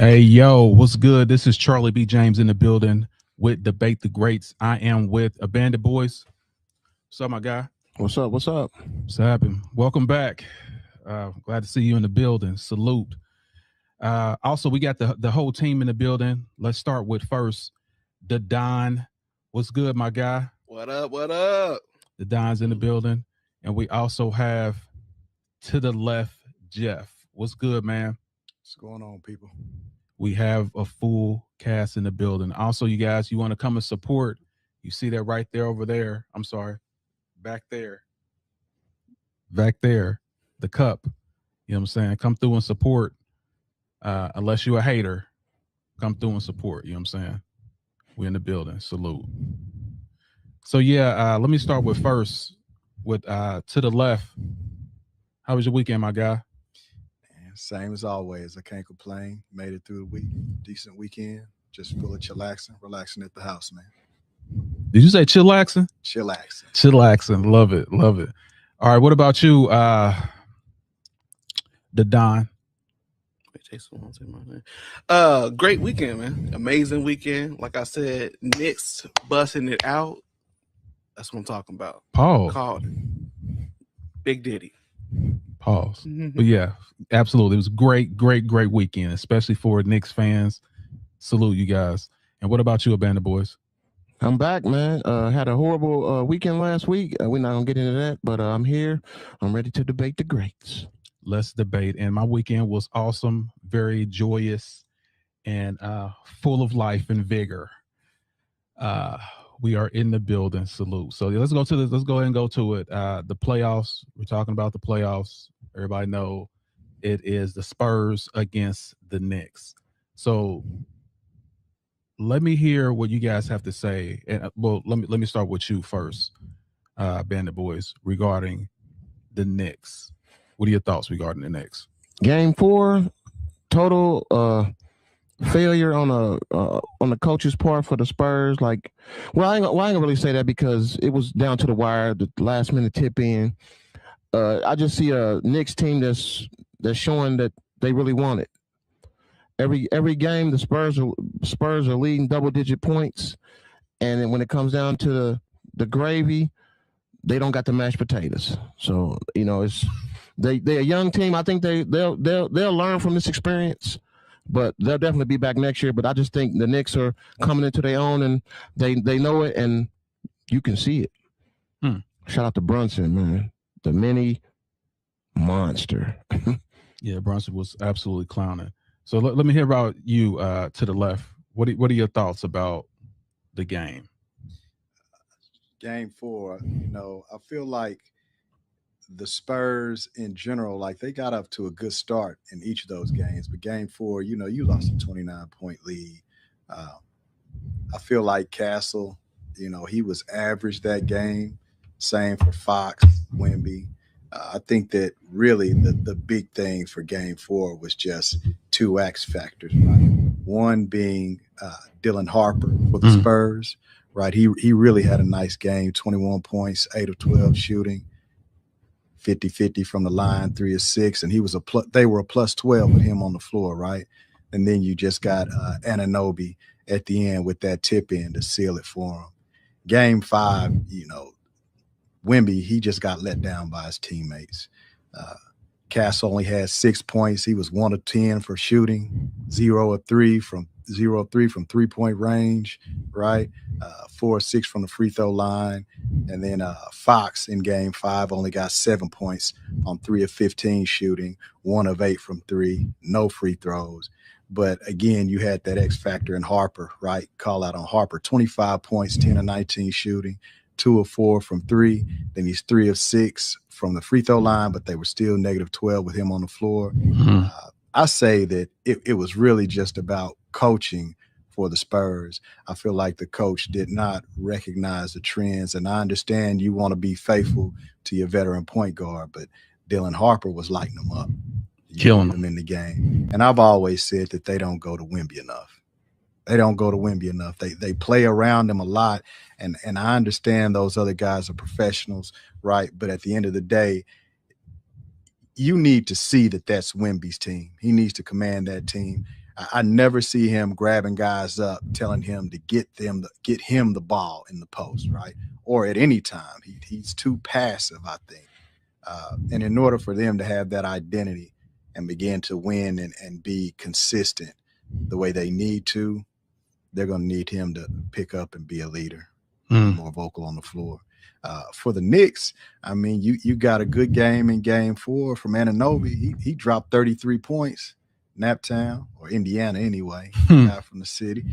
Hey, yo, what's good? This is Charlie B. James in the building with Debate the Greats. I am with Abandoned Boys. What's up, my guy? What's up? What's up? What's happening? Welcome back. Glad to see you in the building. Salute. Also, we got the whole team in the building. Let's start with first the Don. What's good, my guy? What up? What up? The Don's in the building. And we also have to the left, Jeff. What's good, man? What's going on, people? We have a full cast in the building. Also, you guys, you want to come and support, you see that right there over there. I'm sorry, back there, the cup. You know what I'm saying? Come through and support. Unless you're a hater, come through and support. You know what I'm saying? We're in the building. Salute. So yeah, let me start with first with to the left. How was your weekend, my guy? Same as always. I can't complain. Made it through the week. Decent weekend. Just full of chillaxing, relaxing at the house, man. Did you say chillaxing? Chillaxing. Chillaxing. Love it. Love it. All right. What about you, the Don? Great weekend, man. Amazing weekend. Like I said, Knicks busting it out. That's what I'm talking about. Paul Called it. Big Diddy. Pause. But yeah, absolutely. It was great weekend, especially for Knicks fans. Salute you guys. And what about you, Abandoned Boys? I'm back, man. Had a horrible weekend last week. We're not gonna get into that, but I'm here. I'm ready to debate the greats. Let's debate. And my weekend was awesome, very joyous, and full of life and vigor. We are in the building. Salute. So let's go to this. Let's go ahead and go to it. The playoffs. We're talking about the playoffs. Everybody know it is the Spurs against the Knicks. So let me hear what you guys have to say. And well, let me start with you first, Bandit Boys, regarding the Knicks. What are your thoughts regarding the Knicks? Game 4, total failure on the coach's part for the Spurs. Like, I ain't gonna really say that because it was down to the wire, the last minute tip in. I just see a Knicks team that's showing that they really want it. Every game, the Spurs are leading double-digit points, and then when it comes down to the gravy, they don't got the mashed potatoes. So it's they're a young team. I think they'll learn from this experience, but they'll definitely be back next year. But I just think the Knicks are coming into their own, and they know it, and you can see it. Shout out to Brunson, man, the mini monster. Yeah, Brunson was absolutely clowning. So let me hear about you to the left. What are your thoughts about the game? Game 4, I feel like the Spurs in general, like they got up to a good start in each of those games. But game 4, you lost a 29-point lead. I feel like Castle, he was average that game. Same for Fox, Wemby. I think that really the big thing for game 4 was just 2 X factors, right? One being Dylan Harper for the Spurs, right? He really had a nice game, 21 points, 8 of 12 shooting, 50-50 from the line, 3 of 6, and they were a plus 12 with him on the floor, right? And then you just got Anunoby at the end with that tip in to seal it for him. Game 5, Wemby, he just got let down by his teammates. Cass only had 6 points. He was 1 of 10 for shooting, 0 of 3 from 3-point range, right? 4 of 6 from the free throw line. And then Fox in game 5 only got 7 points on 3 of 15 shooting, 1 of 8 from 3, no free throws. But again, you had that X factor in Harper, right? Call out on Harper, 25 points, 10 of 19 shooting, 2 of 4 from 3. Then he's 3 of 6 from the free throw line, but they were still negative 12 with him on the floor. I say that it was really just about coaching for the Spurs. I feel like the coach did not recognize the trends, and I understand you want to be faithful to your veteran point guard, but Dylan Harper was lighting them up, killing them in the game. And I've always said that they don't go to Wemby enough. They don't go to Wemby enough. They play around him a lot, and I understand those other guys are professionals, right? But at the end of the day, you need to see that that's Wemby's team. He needs to command that team. I never see him grabbing guys up, telling him to get him the ball in the post, right? Or at any time. He's too passive, I think. And in order for them to have that identity and begin to win and be consistent the way they need to, they're going to need him to pick up and be a leader, more vocal on the floor. For the Knicks, I mean, you got a good game in game 4 from Anunoby. He dropped 33 points, Naptown, or Indiana anyway, guy from the city.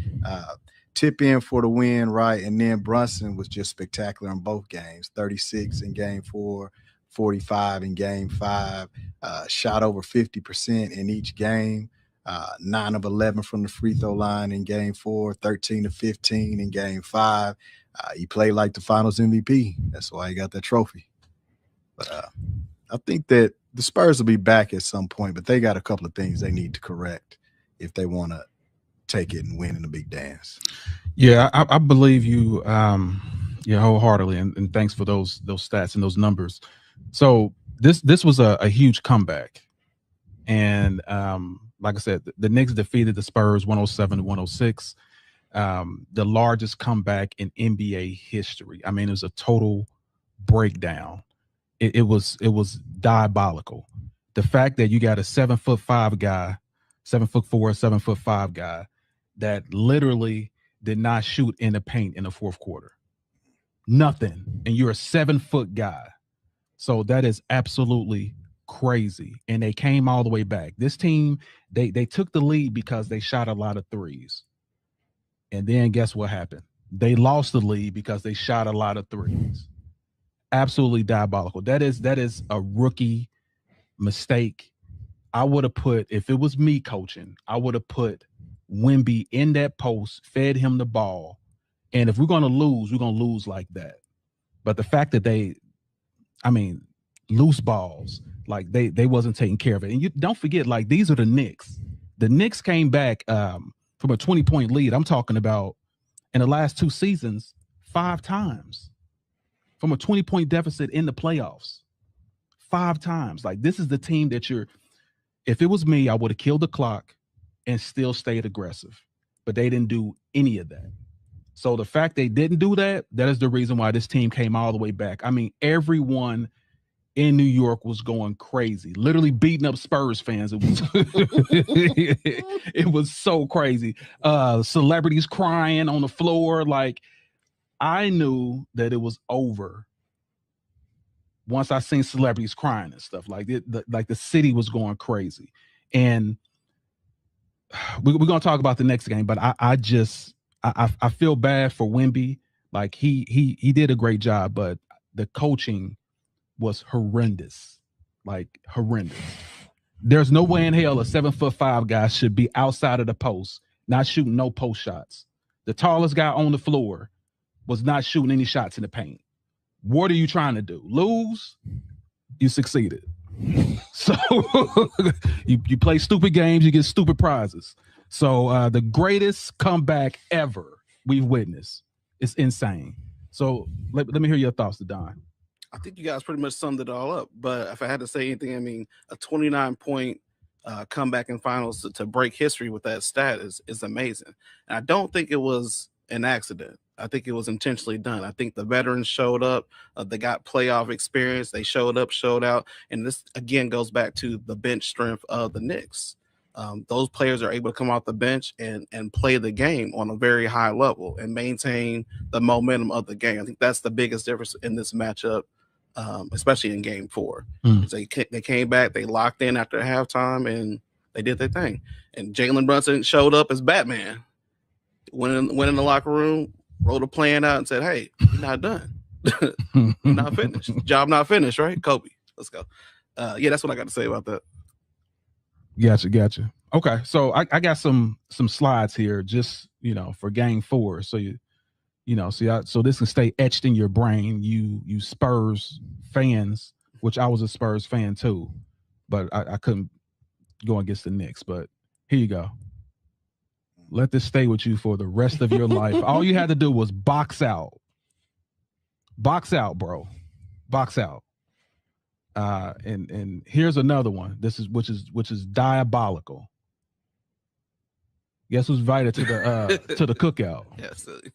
Tip in for the win, right? And then Brunson was just spectacular in both games, 36 in game 4, 45 in game 5, shot over 50% in each game. 9 of 11 from the free throw line in game 4, 13 of 15 in game 5. He played like the finals MVP. That's why he got that trophy. But I think that the Spurs will be back at some point, but they got a couple of things they need to correct if they want to take it and win in the big dance. Yeah, I believe you wholeheartedly, and thanks for those stats and those numbers. So this was a huge comeback. And like I said, the Knicks defeated the Spurs 107-106. The largest comeback in NBA history. I mean, it was a total breakdown. It was diabolical. The fact that you got a 7'5" guy, 7'4", 7'5" guy that literally did not shoot in the paint in the fourth quarter. Nothing. And you're a 7-foot guy. So that is absolutely crazy. And they came all the way back. This team, they took the lead because they shot a lot of threes. And then guess what happened? They lost the lead because they shot a lot of threes. Absolutely diabolical. That is a rookie mistake. I would have put, if it was me coaching, I would have put Wemby in that post, fed him the ball. And if we're going to lose, we're going to lose like that. But the fact that loose balls, like they wasn't taking care of it. And you don't forget, like, these are the Knicks. The Knicks came back from a 20-point lead. I'm talking about in the last 2 seasons, 5 times from a 20-point deficit in the playoffs. 5 times. Like, this is the team that if it was me, I would have killed the clock and still stayed aggressive. But they didn't do any of that. So the fact they didn't do that, that is the reason why this team came all the way back. I mean, everyone in New York was going crazy, literally beating up Spurs fans. It was it was so crazy. Celebrities crying on the floor. Like, I knew that it was over once I seen celebrities crying and stuff. Like the city was going crazy. And we're gonna talk about the next game, but I feel bad for Wemby. Like, he did a great job, but the coaching was horrendous. Like, horrendous. There's no way in hell a 7'5" guy should be outside of the post, not shooting no post shots. The tallest guy on the floor was not shooting any shots in the paint. What are you trying to do? Lose? You succeeded. So you play stupid games, you get stupid prizes. So the greatest comeback ever we've witnessed. It's insane. So let me hear your thoughts, Don. I think you guys pretty much summed it all up. But if I had to say anything, I mean, a 29-point comeback in finals to break history with that stat is amazing. And I don't think it was an accident. I think it was intentionally done. I think the veterans showed up. They got playoff experience. They showed up, showed out. And this, again, goes back to the bench strength of the Knicks. Those players are able to come off the bench and play the game on a very high level and maintain the momentum of the game. I think that's the biggest difference in this matchup, especially in game 4. They came back, they locked in after halftime, and they did their thing. And Jalen Brunson showed up as Batman, went in the locker room, wrote a plan out and said, hey, you're not done. You're not finished. Job not finished, right? Kobe, let's go. Yeah, that's what I got to say about that. Gotcha. Okay, so I got some slides here, just, for game 4. So so this can stay etched in your brain. You Spurs fans, which I was a Spurs fan too, but I couldn't go against the Knicks. But here you go. Let this stay with you for the rest of your life. All you had to do was box out. Box out, bro. Box out. And here's another one. Which is diabolical. Guess who's invited to the cookout? Yeah, silly.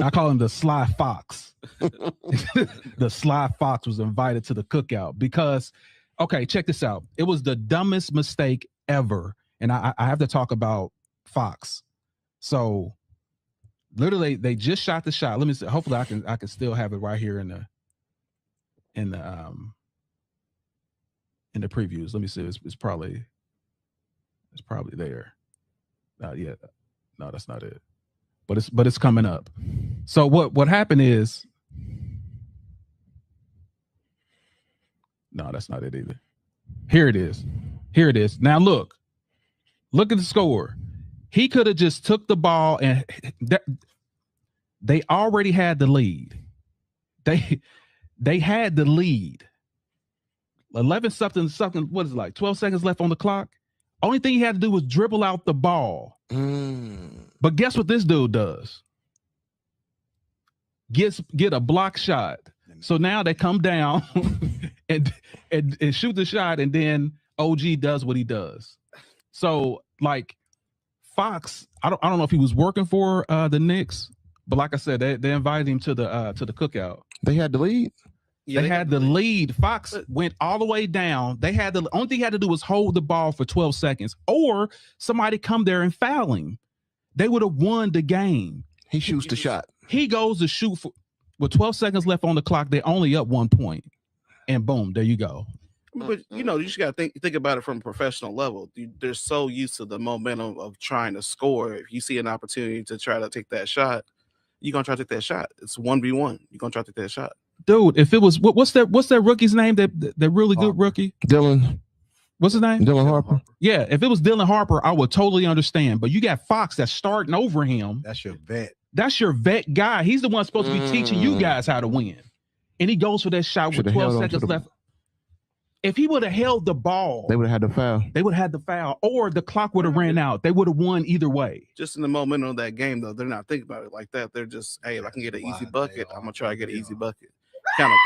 I call him the Sly Fox. The Sly Fox was invited to the cookout because, okay, check this out. It was the dumbest mistake ever, and I have to talk about Fox. So, literally, they just shot the shot. Let me see. Hopefully, I can still have it right here in the previews. Let me see. It's probably there. Not yet. No, that's not it. But it's coming up. So what happened is, no, that's not it either. Here it is. Now look at the score. He could have just took the ball and they already had the lead. They had the lead. 11 something. What is it, like 12 seconds left on the clock? Only thing he had to do was dribble out the ball. But guess what this dude does? Get a block shot. So now they come down and shoot the shot, and then OG does what he does. So like Fox, I don't know if he was working for the Knicks, but like I said, they invited him to the cookout. They had the lead. Yeah, they had the lead. Fox went all the way down. They had the only thing he had to do was hold the ball for 12 seconds, or somebody come there and foul him. They would have won the game. He shoots the shot. He goes to shoot with 12 seconds left on the clock. They're only up 1 point, and boom, there you go. But you just got to think about it from a professional level. They're so used to the momentum of trying to score. If you see an opportunity to try to take that shot, you're gonna try to take that shot. It's 1v1. You're gonna try to take that shot. Dude, if it was what's that rookie's name? That really good rookie? Dylan. What's his name? Dylan Harper. Yeah, if it was Dylan Harper, I would totally understand. But you got Fox that's starting over him. That's your vet. That's your vet guy. He's the one supposed to be teaching you guys how to win. And he goes for that shot with 12 seconds left. If he would have held the ball, they would have had the foul. They would have had the foul, or the clock would have ran out. They would have won either way. Just in the momentum of that game, though, they're not thinking about it like that. They're just, hey, if I can get an easy bucket, I'm gonna try to get an easy bucket. Kind of.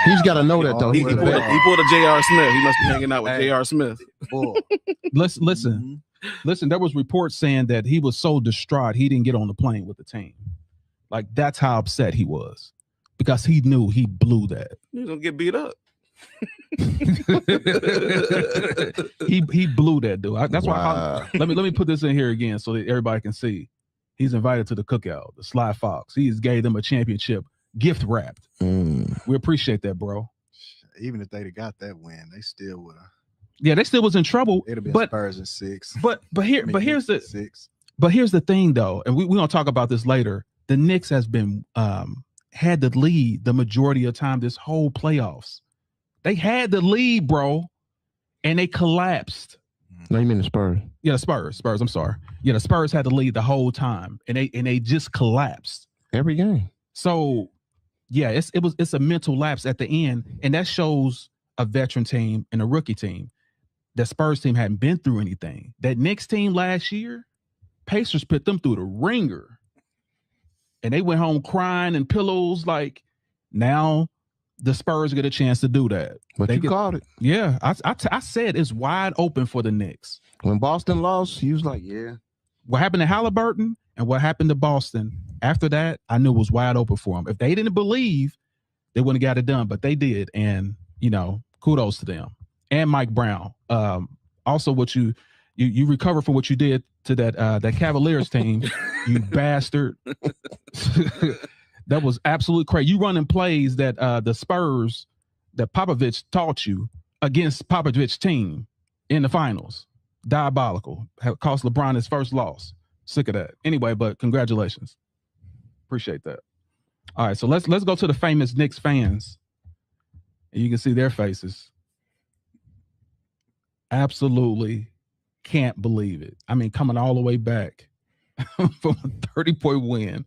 He's got to know that though. He pulled a J.R. Smith. He must be hanging out with J.R. Smith. Listen. There was reports saying that he was so distraught he didn't get on the plane with the team. Like that's how upset he was because he knew he blew that. He's gonna get beat up. he blew that dude. That's why. Let me put this in here again so that everybody can see. He's invited to the cookout. The Sly Fox. He gave them a championship gift wrapped. We appreciate that, bro. Even if they'd got that win, they still would have. Yeah, they still was in trouble. It'd have been Spurs in 6. Here's the thing though, and we're gonna talk about this later. The Knicks has been had the lead the majority of the time this whole playoffs. They had the lead, bro, and they collapsed. No, you mean the Spurs? Yeah, the Spurs. I'm sorry. Yeah, the Spurs had the lead the whole time, and they just collapsed every game. So, yeah, it's a mental lapse at the end, and that shows a veteran team and a rookie team. The Spurs team hadn't been through anything. That Knicks team last year, Pacers put them through the ringer, and they went home crying and pillows. Like now, the Spurs get a chance to do that. But you called it. Yeah, I said it's wide open for the Knicks. When Boston lost, he was like, yeah. What happened to Halliburton and what happened to Boston, after that, I knew it was wide open for them. If they didn't believe, they wouldn't have got it done, but they did. And, kudos to them. And Mike Brown. Also, what you recover from what you did to that Cavaliers team, you bastard. That was absolutely crazy. You running plays that the Spurs that Popovich taught you against Popovich's team in the finals. Diabolical. Cost LeBron his first loss. Sick of that. Anyway, but congratulations. Appreciate that. All right, so let's go to the famous Knicks fans. And you can see their faces. Absolutely can't believe it. I mean, coming all the way back from a 30-point win.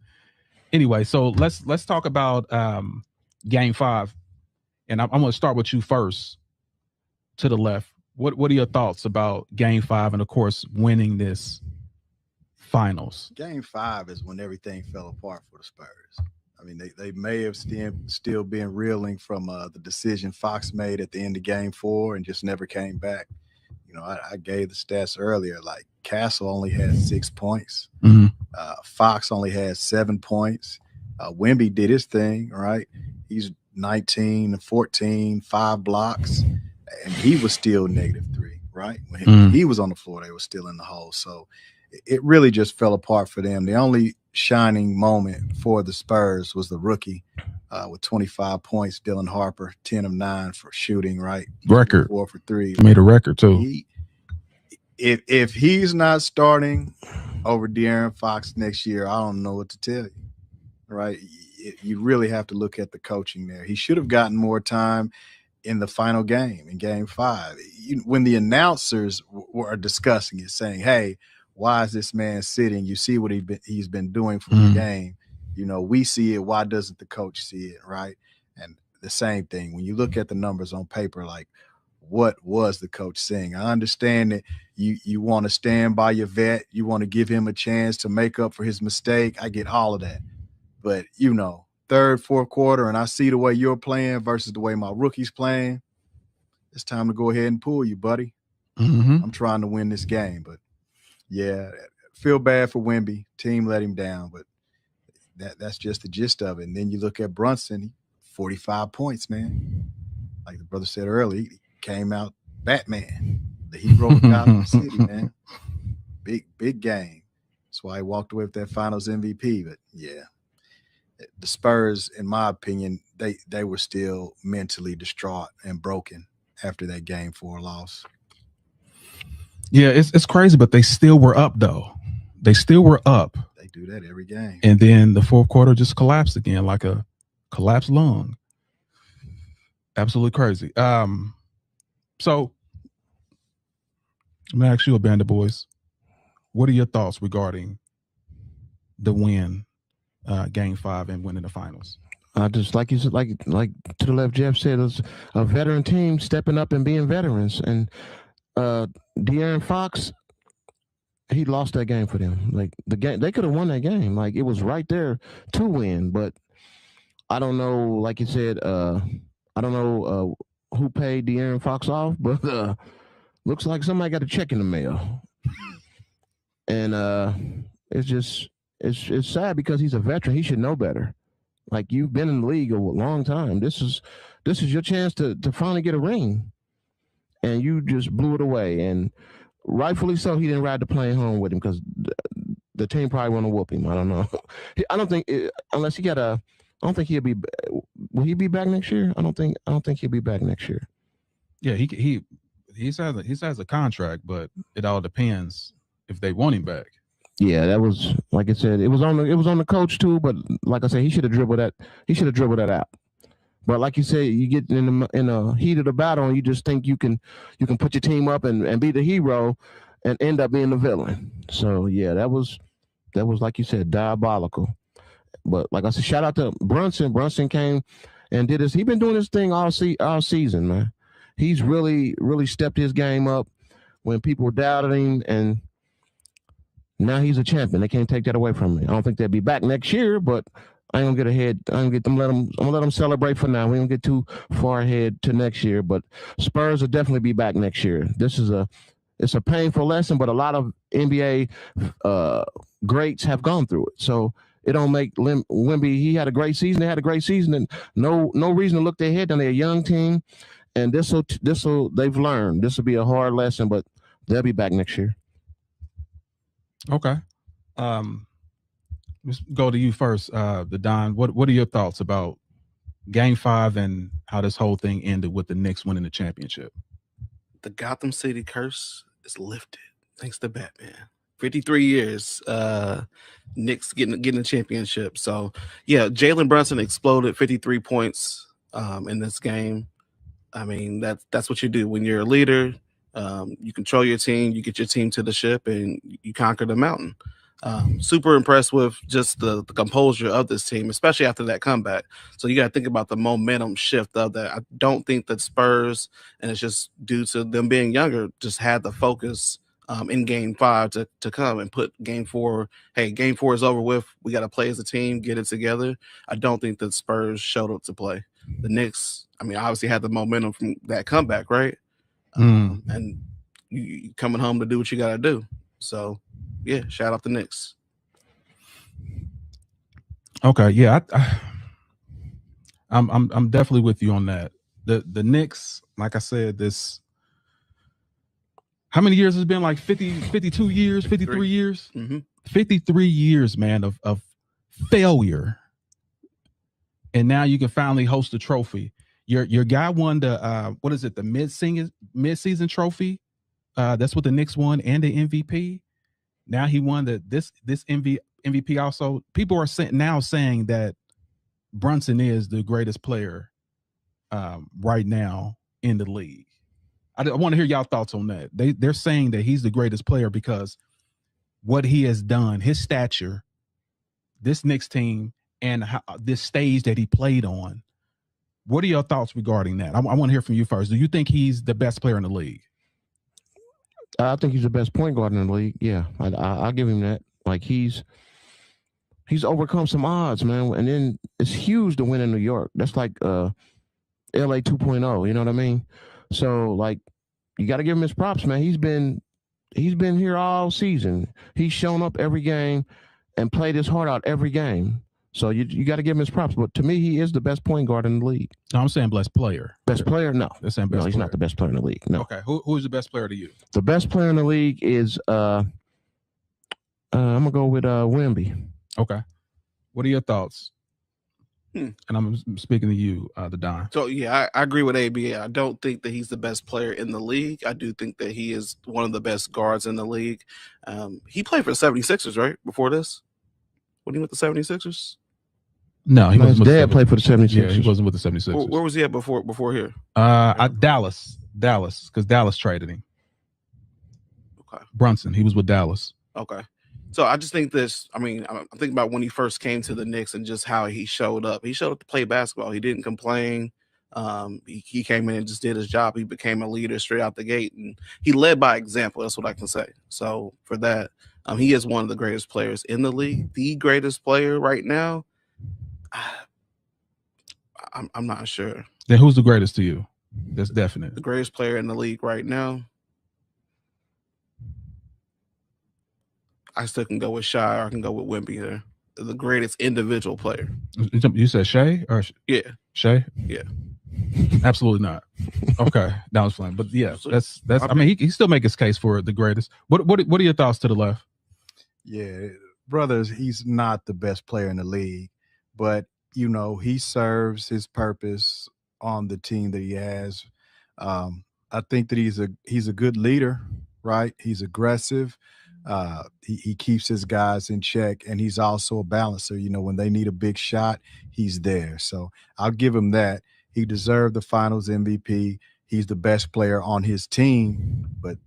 Anyway, so let's talk about Game 5, and I'm going to start with you first. To the left, what are your thoughts about Game 5 and of course winning this finals? Game 5 is when everything fell apart for the Spurs. I mean, they may have still been reeling from the decision Fox made at the end of Game 4 and just never came back. You know, I gave the stats earlier. Like Castle only had 6 points. Mm-hmm. Fox only had 7 points. Wemby did his thing, right? He's 19 and 14, 5 blocks, and he was still -3, right? When he was on the floor, they were still in the hole. So it really just fell apart for them. The only shining moment for the Spurs was the rookie with 25 points, Dylan Harper, 10 of 9 for shooting, right? Record. 4 for 3. Made a record too. If he's not starting over De'Aaron Fox next year, I don't know what to tell you, right? You really have to look at the coaching there. He should have gotten more time in the final game, in Game 5. When the announcers were discussing it, saying, hey, why is this man sitting? You see what he's been doing for the game. You know, we see it. Why doesn't the coach see it, right? And the same thing, when you look at the numbers on paper, like, what was the coach saying? I understand that you want to stand by your vet. You want to give him a chance to make up for his mistake. I get all of that. But, you know, third, fourth quarter, and I see the way you're playing versus the way my rookie's playing, it's time to go ahead and pull you, buddy. I'm trying to win this game. But, yeah, feel bad for Wemby. Team let him down, but that's just the gist of it. And then you look at Brunson, 45 points, man. Like the brother said earlier, he came out Batman, the hero of Gotham City, man. Big game. That's why he walked away with that Finals MVP. But, yeah. The Spurs, in my opinion, they were still mentally distraught and broken after that Game 4 loss. Yeah, it's crazy, but they still were up, though. They still were up. They do that every game. And then the fourth quarter just collapsed again, like a collapsed lung. Absolutely crazy. So I'm gonna ask you, Band of Boys, what are your thoughts regarding the win? Game 5 and winning the finals. Just like you said, like to the left, Jeff said, it was a veteran team stepping up and being veterans. And De'Aaron Fox, he lost that game for them. Like the game, they could have won that game. Like it was right there to win. But I don't know. Like you said, I don't know who paid De'Aaron Fox off, but looks like somebody got a check in the mail. And it's just. It's sad because he's a veteran. He should know better. Like you've been in the league a long time. This is your chance to finally get a ring, and you just blew it away. And rightfully so. He didn't ride the plane home with him because the team probably want to whoop him. I don't know. I don't think unless he got a. I don't think he'll be. Will he be back next year? I don't think he'll be back next year. Yeah, he has a contract, but it all depends if they want him back. Yeah, that was like I said. It was on the coach too. But like I said, he should have dribbled that. He should have dribbled that out. But like you said, you get in a heat of the battle, and you just think you can put your team up and be the hero, and end up being the villain. So yeah, that was like you said, diabolical. But like I said, shout out to Brunson. Brunson came and did this. He's been doing this thing all season, man. He's really stepped his game up when people were doubting him, and now he's a champion. They can't take that away from me. I don't think they'll be back next year, but I ain't gonna get ahead. I'm gonna let them celebrate for now. We don't get too far ahead to next year, but Spurs will definitely be back next year. It's a painful lesson, but a lot of NBA greats have gone through it. So it don't make Wemby. He had a great season. They had a great season, and no reason to look ahead. And they're a young team, and this will they've learned. This will be a hard lesson, but they'll be back next year. Okay. Let's go to you first, the Don. What are your thoughts about Game 5 and how this whole thing ended with the Knicks winning the championship? The Gotham City curse is lifted thanks to Batman. 53 years, Knicks getting a championship. So yeah, Jalen Brunson exploded 53 points in this game. I mean, that's what you do when you're a leader. You control your team, you get your team to the ship, and you conquer the mountain. Super impressed with just the composure of this team, especially after that comeback. So you got to think about the momentum shift of that. I don't think that Spurs, and it's just due to them being younger, just had the focus in Game 5 to come and put Game 4. Hey, Game 4 is over with. We got to play as a team, get it together. I don't think that Spurs showed up to play. The Knicks, I mean, obviously had the momentum from that comeback, right? And you coming home to do what you got to do. So, yeah, shout out the Knicks. Okay, yeah, I'm definitely with you on that. The Knicks, like I said, this how many years has it been? Like 50, 52 years, 53 years? Mm-hmm. 53 years, man, of failure. And now you can finally host a trophy. Your guy won the what is it, the mid-season trophy? That's what the Knicks won, and the MVP. Now he won this MVP also. People are saying that Brunson is the greatest player right now in the league. I want to hear y'all thoughts on that. They're saying that he's the greatest player because what he has done, his stature, this Knicks team, and this stage that he played on. What are your thoughts regarding that? I want to hear from you first. Do you think he's the best player in the league? I think he's the best point guard in the league. Yeah, I'll give him that. Like he's overcome some odds, man, and then it's huge to win in New York. That's like LA 2.0. You know what I mean? So like, you got to give him his props, man. He's been here all season. He's shown up every game and played his heart out every game. So you got to give him his props. But to me, he is the best point guard in the league. No, I'm saying best player. Best player? No. They're saying best no, he's player. not the best player in the league. No. Okay. Who is the best player to you? The best player in the league is I'm gonna go with Wemby. Okay. What are your thoughts? And I'm speaking to you, the Don. So, yeah, I agree with AB. I don't think that he's the best player in the league. I do think that he is one of the best guards in the league. He played for the 76ers, right, before this? When he went to the 76ers? No, he wasn't. His dad played for the 76ers. Yeah, he wasn't with the 76ers. Where was he at before here? Dallas, because Dallas traded him. Okay. Brunson, he was with Dallas. Okay. So I just think this, I'm thinking about when he first came to the Knicks and just how he showed up. He showed up to play basketball. He didn't complain. He came in and just did his job. He became a leader straight out the gate, and he led by example. That's what I can say. So for that, he is one of the greatest players in the league. The greatest player right now, I'm not sure. Then who's the greatest to you? That's definite. The greatest player in the league right now, I still can go with Shy, or I can go with Wemby there. The greatest individual player. You said Shea or yeah, Shea? Yeah, absolutely not. Okay, that was fun, but yeah, that's. I mean, he still make his case for the greatest. What are your thoughts to the left? Yeah, brothers, he's not the best player in the league, but you know he serves his purpose on the team that he has. I think that he's a good leader, right? He's aggressive. He keeps his guys in check, and he's also a balancer. You know, when they need a big shot, he's there. So I'll give him that. He deserved the Finals MVP. He's the best player on his team, but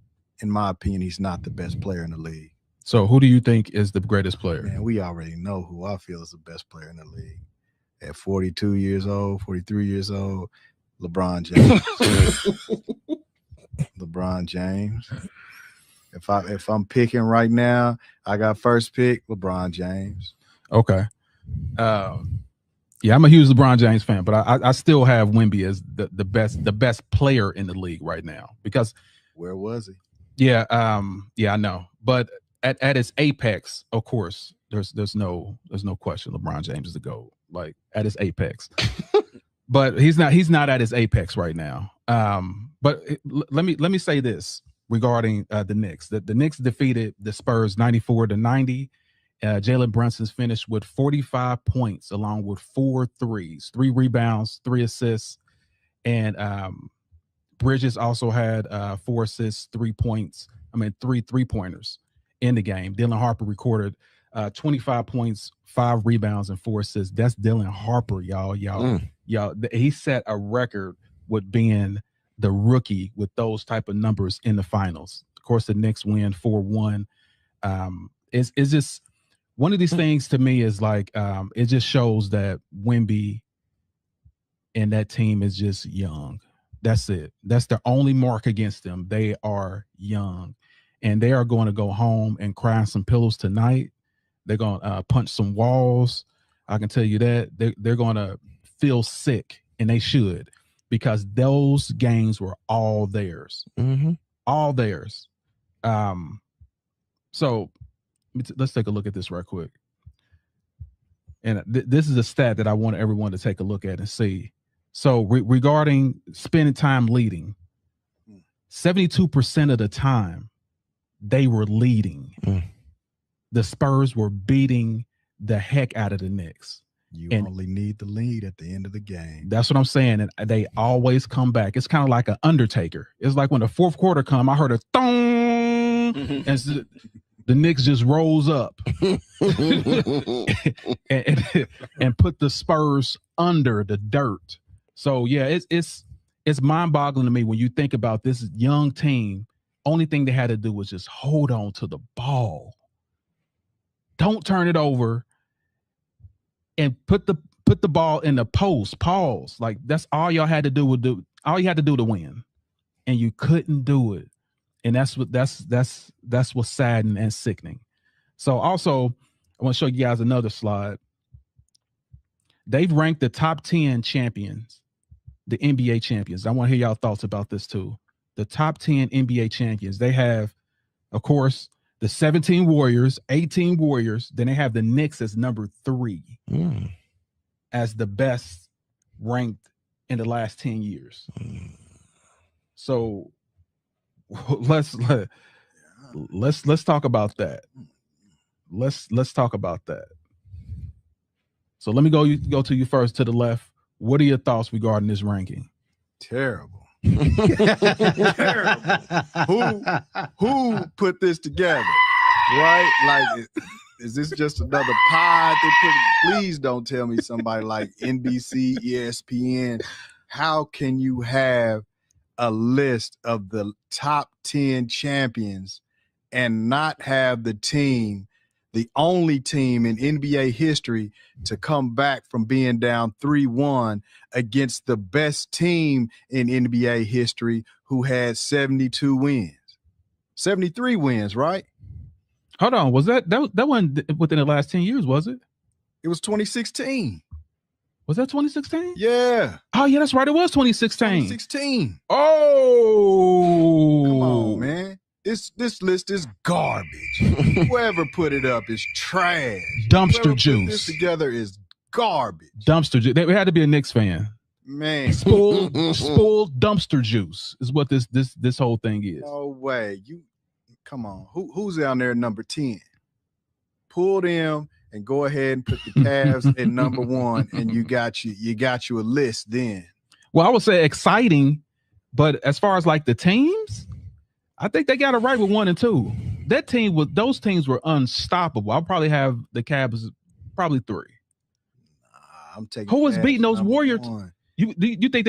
in my opinion, he's not the best player in the league. So who do you think is the greatest player? Man, we already know who I feel is the best player in the league. At 42 years old, 43 years old, LeBron James. LeBron James. If I'm picking right now, I got first pick, LeBron James. Okay. Yeah, I'm a huge LeBron James fan, but I still have Wemby as the best player in the league right now, because where was he? Yeah, I know. But at its apex, of course, there's no question LeBron James is the GOAT. Like at his apex. But he's not at his apex right now. But let me say this regarding the Knicks. The Knicks defeated the Spurs 94-90. Jalen Brunson's finished with 45 points along with 4 threes, 3 rebounds, 3 assists. And Bridges also had 4 assists, 3 points. 3 3-pointers in the game. Dylan Harper recorded 25 points, 5 rebounds, and 4 assists. That's Dylan Harper, y'all. He set a record with being the rookie with those type of numbers in the finals. Of course, the Knicks win 4-1. It's just one of these things to me is like it just shows that Wemby and that team is just young. That's it. That's the only mark against them. They are young, and they are going to go home and cry on some pillows tonight. They're going to punch some walls. I can tell you that. They're going to feel sick, and they should, because those games were all theirs. Mm-hmm. all theirs. So let's take a look at this right quick. And this is a stat that I want everyone to take a look at and see. So regarding spending time leading, 72% of the time they were leading. The Spurs were beating the heck out of the Knicks. You only need the lead at the end of the game. That's what I'm saying. And they always come back. It's kind of like an Undertaker. It's like when the fourth quarter come, I heard a thong, and the Knicks just rose up and put the Spurs under the dirt. So yeah, it's mind-boggling to me when you think about this young team. Only thing they had to do was just hold on to the ball. Don't turn it over. And put the ball in the post. Pause. Like that's all y'all had to do. All you had to do to win, and you couldn't do it. And that's what's saddening and sickening. So also, I want to show you guys another slide. They've ranked the top 10 champions, the NBA champions. I want to hear y'all thoughts about this too. The top 10 NBA champions. They have, of course, the 17 Warriors, 18 Warriors. Then they have the Knicks as number 3 as the best ranked in the last 10 years. So let's talk about that. Let's talk about that. So let me go to you first to the left. What are your thoughts regarding this ranking? Terrible. Terrible. Who put this together? Right? Like, is this just another pod they put? Please don't tell me somebody like NBC, ESPN. How can you have a list of the top 10 champions and not have the team, the only team in NBA history to come back from being down 3-1 against the best team in NBA history who had 72 wins, 73 wins, right? Hold on. Was that wasn't within the last 10 years, was it? It was 2016. Was that 2016? Yeah. Oh, yeah, that's right. It was 2016. 2016. Oh. Come on, man. This list is garbage. Whoever put it up is trash. Dumpster Whoever juice. Put this together is garbage. Dumpster juice. They had to be a Knicks fan. Man. Spoiled dumpster juice is what this whole thing is. No way. Come on. Who's down there at number 10? Pull them and go ahead and put the Cavs at number 1, and you got you a list then. Well, I would say exciting, but as far as like the teams, I think they got it right with 1 and 2. Those teams were unstoppable. I'll probably have the Cavs probably 3. I'm taking. Who was Cavs beating those number Warriors? 1. Do you think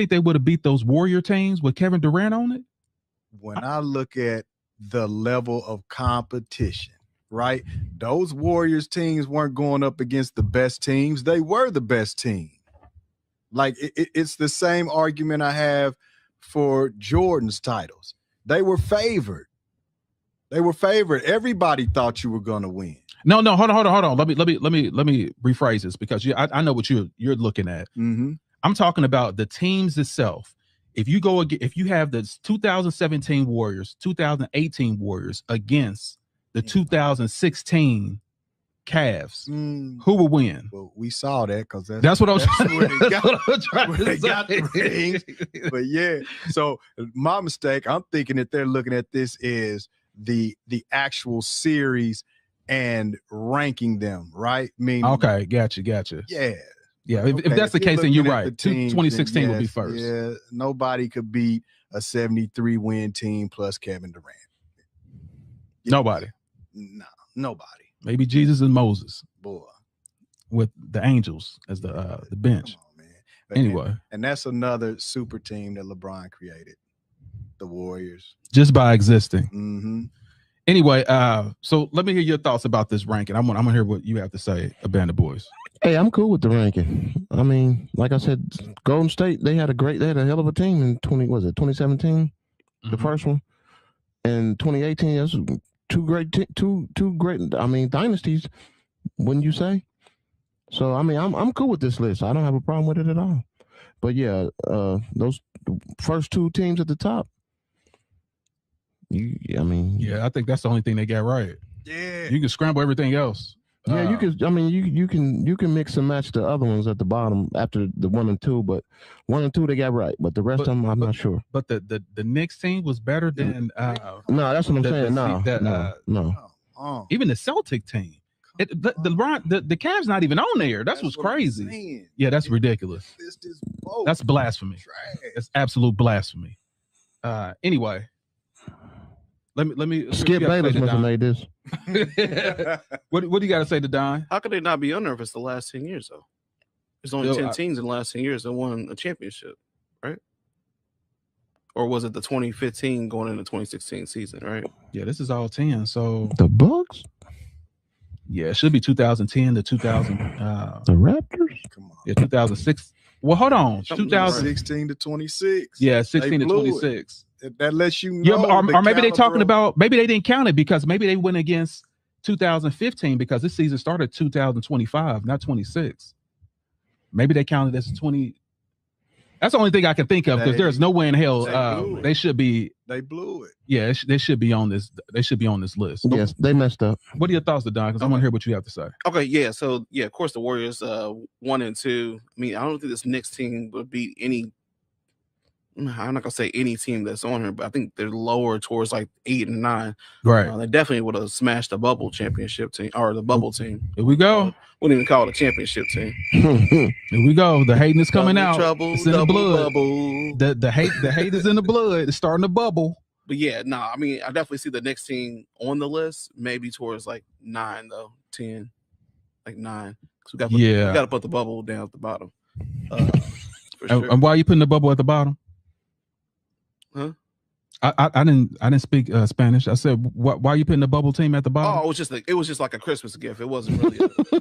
they would have beat those Warrior teams with Kevin Durant on it? When I look at the level of competition, right? Those Warriors teams weren't going up against the best teams. They were the best team. Like it's the same argument I have for Jordan's titles. They were favored. Everybody thought you were going to win. No, hold on. Let me rephrase this because I know what you're looking at. Mm-hmm. I'm talking about the teams itself. If you have the 2017 Warriors, 2018 Warriors against the 2016 Cavs, who will win? Well, we saw that because that's what I was trying to say. But yeah, so my mistake. I'm thinking that they're looking at this is the actual series and ranking them, right? Okay, gotcha. Yeah. Yeah, if that's the case, then you're right. Teams, 2016 yes, would be first. Yeah, nobody could beat a 73-win team plus Kevin Durant. Nobody. No, nobody. Maybe Jesus and Moses. Boy. With the Angels as the bench. Come on, man. Anyway. And that's another super team that LeBron created. The Warriors. Just by existing. Mm-hmm. Anyway, so let me hear your thoughts about this ranking. I'm gonna hear what you have to say, Abandoned Boys. Hey, I'm cool with the ranking. I mean, like I said, Golden State, they had a hell of a team in 2017, the first one. And 2018, that's two great dynasties, wouldn't you say? So I mean, I'm cool with this list. I don't have a problem with it at all. But yeah, those first 2 teams at the top, Yeah, I think that's the only thing they got right. Yeah. You can scramble everything else. Yeah, you can. I mean, you can mix and match the other ones at the bottom after the 1 and 2, but 1 and 2 they got right, but the rest of them I'm not sure. But the Knicks team was better than no, that's what I'm saying. No. Even the Celtic team. The Cavs not even on there. That's what's crazy. Yeah, that's ridiculous. That's blasphemy. That's absolute blasphemy. Anyway, let me Skip Bayless must have made this. What do you got to say to Don? How could they not be on there if it's the last 10 years though? There's only 10 teams in the last 10 years that won a championship, right? Or was it the 2015 going into 2016 season, right? Yeah, this is all 10. So the Bucks? Yeah, it should be 2010 to 2000. The Raptors? Come on. Yeah, 2006. Well, hold on. 2016 to 26. Yeah, 16 to 26. That lets you know. Yeah, or maybe they're talking about, maybe they didn't count it because maybe they went against 2015 because this season started 2025, not 26. Maybe they counted as 20. That's the only thing I can think of because there's no way in hell they should be. They blew it. Yeah, they should be on this. They should be on this list. Yes, they messed up. What are your thoughts, Don? Because I want to hear what you have to say. Okay, yeah. So yeah, of course the Warriors 1 and 2. I mean, I don't think this Knicks team would beat any. I'm not gonna say any team that's on here, but I think they're lower towards like 8 and 9. Right. They definitely would have smashed the bubble championship team or the bubble team. Here we go. Wouldn't even call it a championship team. Here we go. The hating is coming out. Trouble, it's in the blood. Bubble. The hate is in the blood. It's starting to bubble. But yeah, I mean, I definitely see the next team on the list, maybe towards like 9 though, 10, like 9. So we got to put the bubble down at the bottom. For sure. And why are you putting the bubble at the bottom? Huh? I didn't speak Spanish. I said why are you putting the bubble team at the bottom? Oh, it was just like a Christmas gift. It wasn't really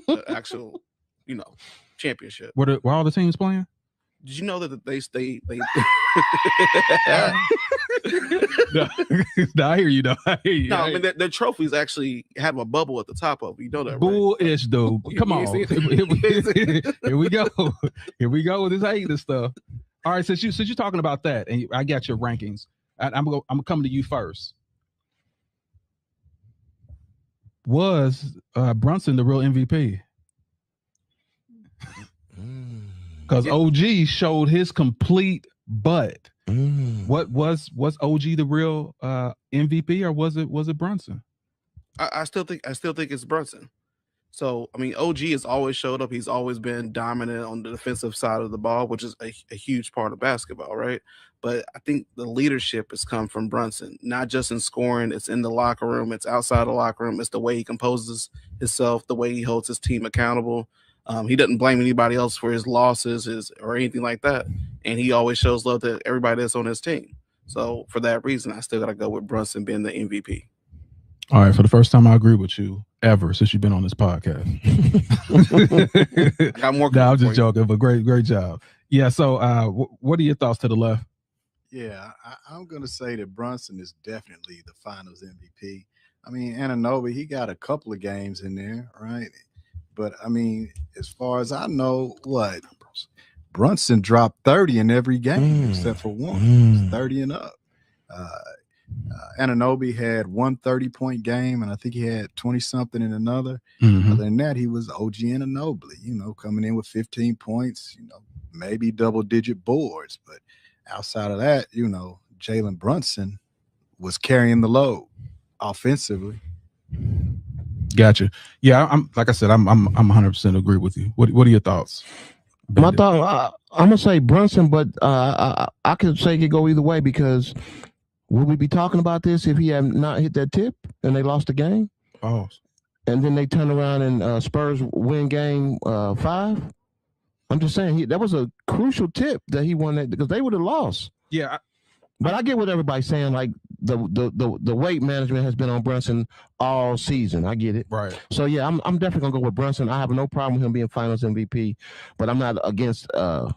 an actual, championship. Were all the teams playing? Did you know that they No, I hear you though. I hear you. No, I mean their trophies actually have a bubble at the top of it. You know that, right? Bullish, dude. Come on. Here we go. Here we go with this hating stuff. All right, since you're talking about that, and I got your rankings, I'm gonna come to you first. Was Brunson the real MVP? Because OG showed his complete butt. What was OG the real MVP, or was it Brunson? I still think it's Brunson. So I mean, OG has always showed up. He's always been dominant on the defensive side of the ball, which is a huge part of basketball, right? But I think the leadership has come from Brunson, not just in scoring. It's in the locker room. It's outside the locker room. It's the way he composes himself, the way he holds his team accountable. He doesn't blame anybody else for his losses or anything like that. And he always shows love to everybody that's on his team. So for that reason, I still got to go with Brunson being the MVP. All right. For the first time I agree with you ever since you've been on this podcast. I got more. No, I'm just joking, but great job. Yeah. So what are your thoughts to the left? Yeah, I'm going to say that Brunson is definitely the finals MVP. I mean, Anunoby, he got a couple of games in there, right? But, I mean, as far as I know, Brunson dropped 30 in every game except for one. 30 and up. Anunoby had one 30-point game, and I think he had 20-something in another. Other than that, he was OG Anunoby, coming in with 15 points, maybe double-digit boards. But outside of that, Jalen Brunson was carrying the load offensively. Gotcha. Yeah, I'm 100% agree with you. What are your thoughts? My thought, I'm gonna say Brunson, but I could say it could go either way because would we be talking about this if he had not hit that tip and they lost the game? Oh, and then they turn around and Spurs win game 5. I'm just saying that was a crucial tip that he won that because they would have lost. Yeah, but I get what everybody's saying. Like the weight management has been on Brunson all season. I get it. Right. So yeah, I'm definitely gonna go with Brunson. I have no problem with him being Finals MVP, but I'm not against was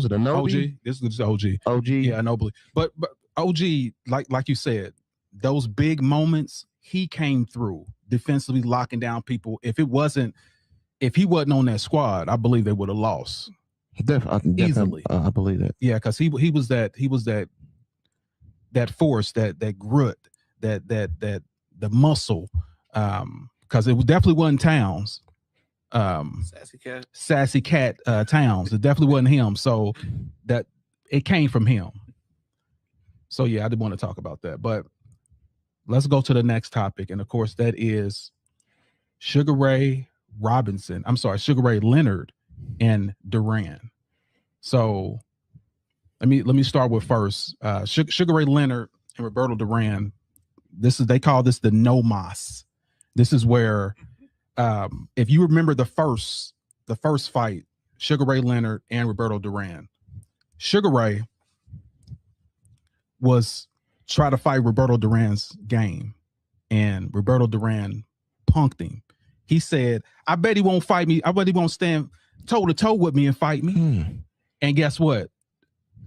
it a no? OG? This is OG. OG. Yeah, Nobly. But OG, like you said, those big moments he came through defensively, locking down people. If he wasn't on that squad, I believe they would have lost. Definitely, easily. I believe that. Yeah, because he was that force, that grit, that the muscle, because it definitely wasn't Towns. Sassy cat Towns. It definitely wasn't him. So that it came from him. So yeah, I did want to talk about that. But let's go to the next topic, and of course that is Sugar Ray Leonard and Duran. So let me start with first. Sugar Ray Leonard and Roberto Duran. They call this the no mas. This is where, if you remember the first fight, Sugar Ray Leonard and Roberto Duran. Sugar Ray was trying to fight Roberto Duran's game, and Roberto Duran punked him. He said, "I bet he won't fight me. I bet he won't stand toe to toe with me and fight me." And guess what?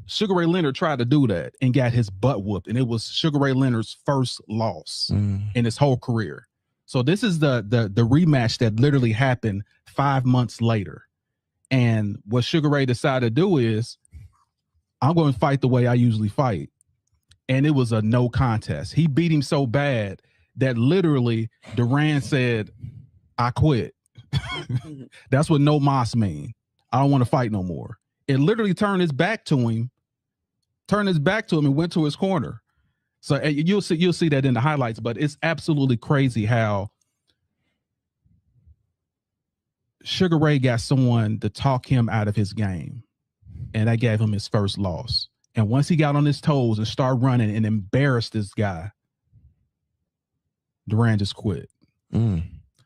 Sugar Ray Leonard tried to do that and got his butt whooped, and it was Sugar Ray Leonard's first loss in his whole career. So this is the rematch that literally happened 5 months later. And what Sugar Ray decided to do is, I'm going to fight the way I usually fight. And it was a no contest. He beat him so bad that literally Duran said, "I quit." That's what no mas mean. I don't want to fight no more. It literally turned his back to him and went to his corner. So you'll see that in the highlights, but it's absolutely crazy how Sugar Ray got someone to talk him out of his game, and that gave him his first loss. And once he got on his toes and started running and embarrassed this guy, Duran just quit.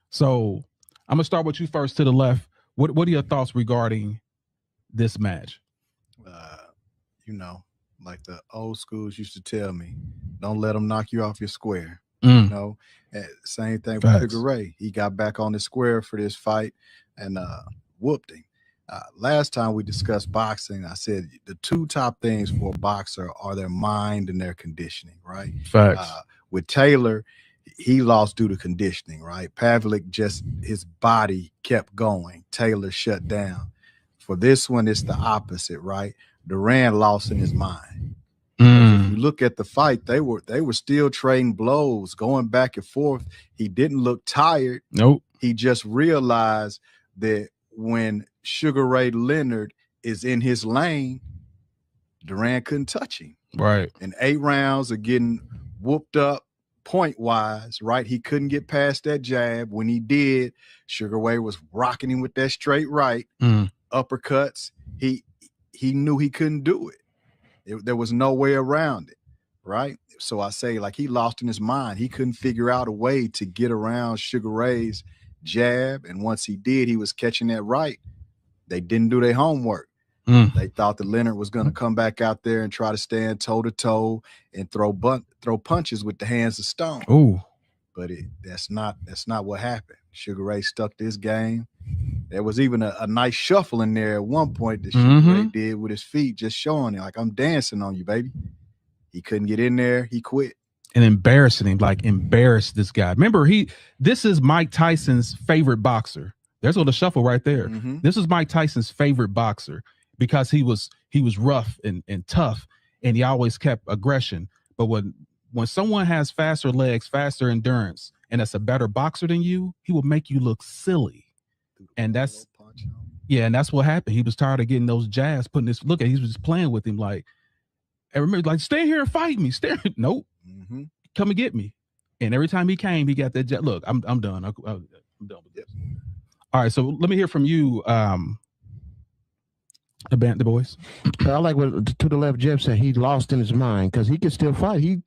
So I'm gonna start with you first to the left. What are your thoughts regarding this match? Like the old schools used to tell me, don't let them knock you off your square. Same thing with Sugar Ray. He got back on the square for this fight and whooped him. Last time we discussed boxing, I said the two top things for a boxer are their mind and their conditioning, right? Facts. With Taylor, he lost due to conditioning, right? Pavlik his body kept going. Taylor shut down. For this one, it's the opposite, right? Duran lost in his mind. If you look at the fight, they were still trading blows, going back and forth. He didn't look tired. Nope. He just realized that when Sugar Ray Leonard is in his lane, Duran couldn't touch him. Right. And 8 rounds of getting whooped up point-wise, right? He couldn't get past that jab. When he did, Sugar Ray was rocking him with that straight right, uppercuts. He knew he couldn't do it. There was no way around it, right? So I say, like, he lost in his mind. He couldn't figure out a way to get around Sugar Ray's jab. And once he did, he was catching that right. They didn't do their homework. They thought that Leonard was going to come back out there and try to stand toe-to-toe and throw punches with the hands of stone. Ooh. But that's not what happened. Sugar Ray stuck to his game. There was even a nice shuffle in there at one point that Sugar Ray did with his feet, just showing it, like, I'm dancing on you, baby. He couldn't get in there. He quit. And embarrassing him, like embarrassed this guy. Remember, this is Mike Tyson's favorite boxer. There's a shuffle right there. This is Mike Tyson's favorite boxer because he was rough and tough, and he always kept aggression. But when someone has faster legs, faster endurance, and that's a better boxer than you, he will make you look silly. And that's what happened. He was tired of getting those jabs, he was just playing with him, like, and remember, like, stay here and fight me. Nope. Come and get me. And every time he came, he got that jab. Look, I'm done. I'm done with this. All right, so let me hear from you, the boys. I like what to the left Jeff said. He lost in his mind because he could still fight. He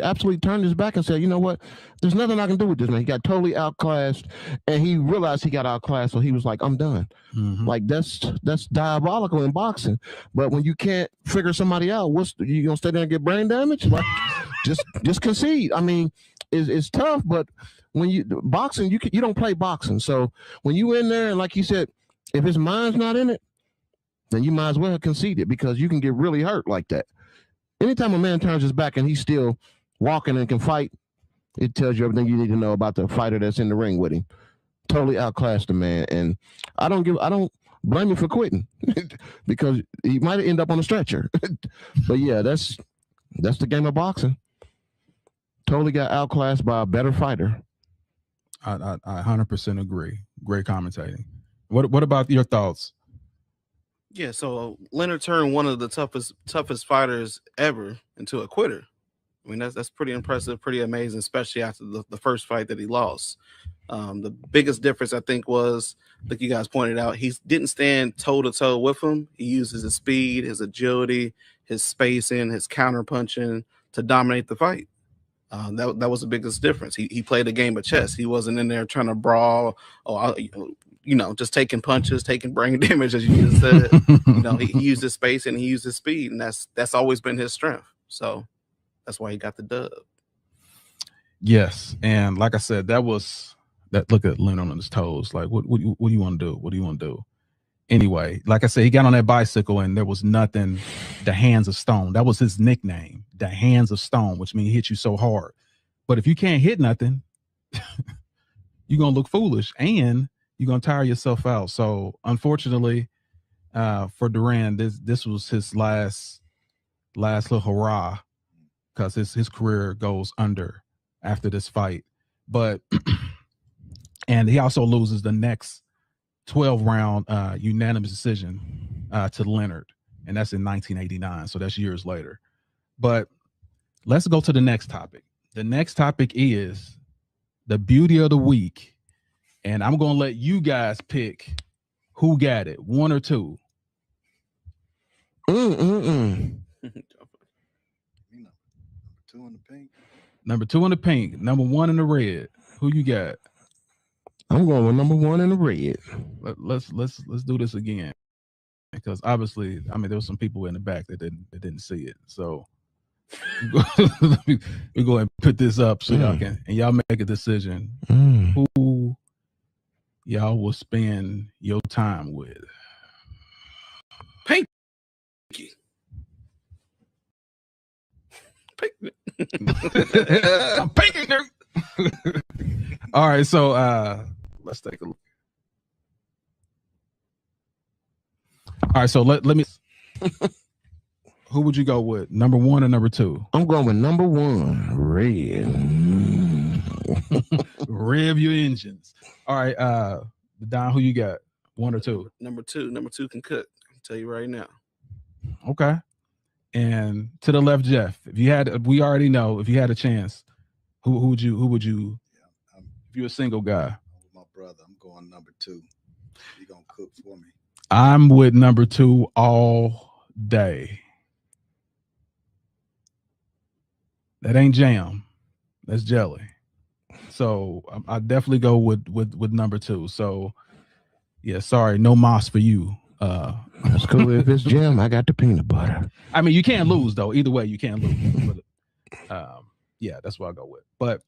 absolutely turned his back and said, you know what? There's nothing I can do with this man. He got totally outclassed, and he realized he got outclassed, so he was like, I'm done. Like, that's diabolical in boxing. But when you can't figure somebody out, you gonna stay there and get brain damage? Like, just concede. I mean, it's tough, but when boxing, you don't play boxing. So when you in there, and like you said, if his mind's not in it, then you might as well concede it because you can get really hurt like that. Anytime a man turns his back and he's still walking and can fight, it tells you everything you need to know about the fighter that's in the ring with him. Totally outclassed the man. And I don't blame him for quitting because he might end up on a stretcher. But yeah, that's That's the game of boxing. Totally got outclassed by a better fighter. I 100% agree. Great commentating. What about your thoughts? Yeah, so Leonard turned one of the toughest fighters ever into a quitter. I mean, that's pretty impressive, pretty amazing, especially after the first fight that he lost. The biggest difference, I think, was, like you guys pointed out, he didn't stand toe-to-toe with him. He uses his speed, his agility, his spacing, his counter punching to dominate the fight. That was the biggest difference. He played a game of chess. He wasn't in there trying to brawl or just taking punches, taking brain damage, as you just said. He used his space and he used his speed, and that's always been his strength. So that's why he got the dub. Yes, and like I said, look at Leonard on his toes. Like, what do you want to do? What do you want to do? Anyway, like I said, he got on that bicycle and there was nothing. The hands of stone. That was his nickname. The hands of stone, which means he hit you so hard. But if you can't hit nothing, you're gonna look foolish and you're gonna tire yourself out. So unfortunately, for Duran, this was his last little hurrah, because his career goes under after this fight. But and he also loses the next 12-round unanimous decision to Leonard, and that's in 1989. So that's years later. But let's go to the next topic. The next topic is the beauty of the week, and I'm going to let you guys pick who got it, one or two. Number 2 in the pink. Number 2 in the pink. Number 1 in the red. Who you got? I'm going with number 1 in the red. Let's do this again, because obviously, I mean, there were some people in the back that didn't see it. So we go and put this up so y'all make a decision who y'all will spend your time with. Pinky. I'm pinking her. All right, so let's take a look. All right, so let me. Who would you go with? Number 1 or number 2? I'm going with number 1, red. Rev your engines. All right, Don, who you got? 1 or 2? Number 2. Number 2 can cook. I'll tell you right now. Okay. And to the left, Jeff. We already know if you had a chance, who would you? Yeah, if you're a single guy. I'm with my brother. I'm going number 2. He's gonna cook for me. I'm with number 2 all day. That ain't jam. That's jelly. So I definitely go with number 2. So yeah, sorry, no moss for you. That's cool. If it's jam, I got the peanut butter. I mean, you can't lose though. Either way, you can't lose. But, yeah, that's what I go with. But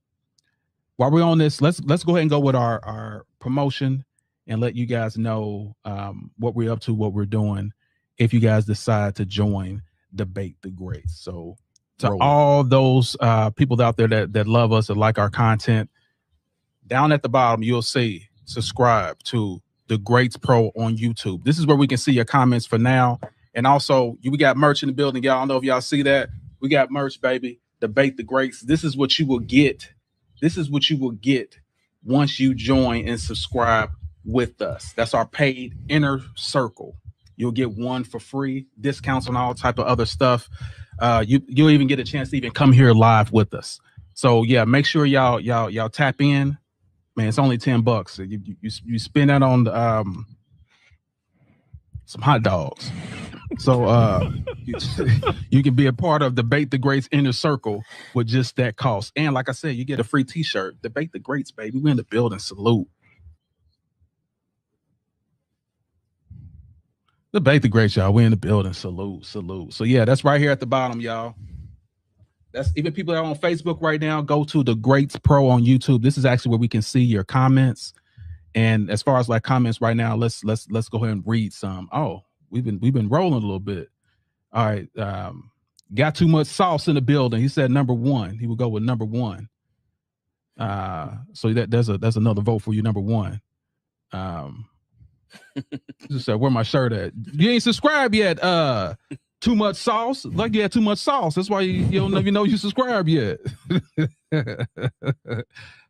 while we're on this, let's go ahead and go with our promotion and let you guys know what we're up to, what we're doing, if you guys decide to join Debate the Greats. So to all those people out there that love us and like our content, down at the bottom, you'll see subscribe to The Greats Pro on YouTube. This is where we can see your comments for now. And also, we got merch in the building. Y'all, I don't know if y'all see that. We got merch, baby. Debate the Greats. This is what you will get. This is what you will get once you join and subscribe with us. That's our paid inner circle. You'll get 1 for free, discounts on all type of other stuff. You'll even get a chance to even come here live with us. So yeah, make sure y'all tap in. Man, it's only $10. You spend that on some hot dogs. So you can be a part of Debate the Greats inner circle with just that cost. And like I said, you get a free t-shirt. Debate the Greats, baby. We in the building. Salute. Debate the Greats, y'all. We in the building. Salute. So yeah, that's right here at the bottom, y'all. That's even people that are on Facebook right now. Go to The Greats Pro on YouTube. This is actually where we can see your comments. And as far as like comments right now, let's go ahead and read some. Oh, we've been rolling a little bit. All right. Got too much sauce in the building. He said number 1. He would go with number 1. So there's another vote for you, number 1. Just said, where my shirt at? You ain't subscribed yet. Too much sauce? Like you had too much sauce. That's why you don't even know you subscribe yet.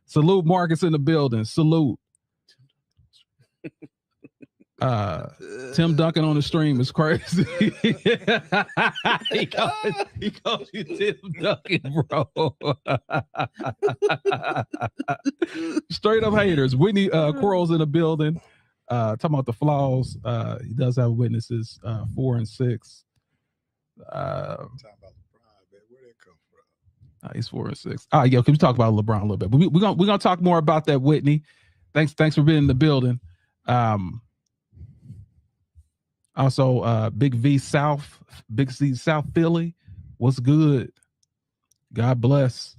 Salute Marcus in the building. Salute. Tim Duncan on the stream is crazy. he calls you Tim Duncan, bro. Straight up haters. Whitney Quarles in the building. Talking about the flaws. He does have witnesses 4 and 6. Talking about LeBron, man. Where that come from? He's 4 and 6. All right, yo, can we talk about LeBron a little bit? But we're gonna talk more about that, Whitney. Thanks for being in the building. Also, Big C South Philly. What's good? God bless.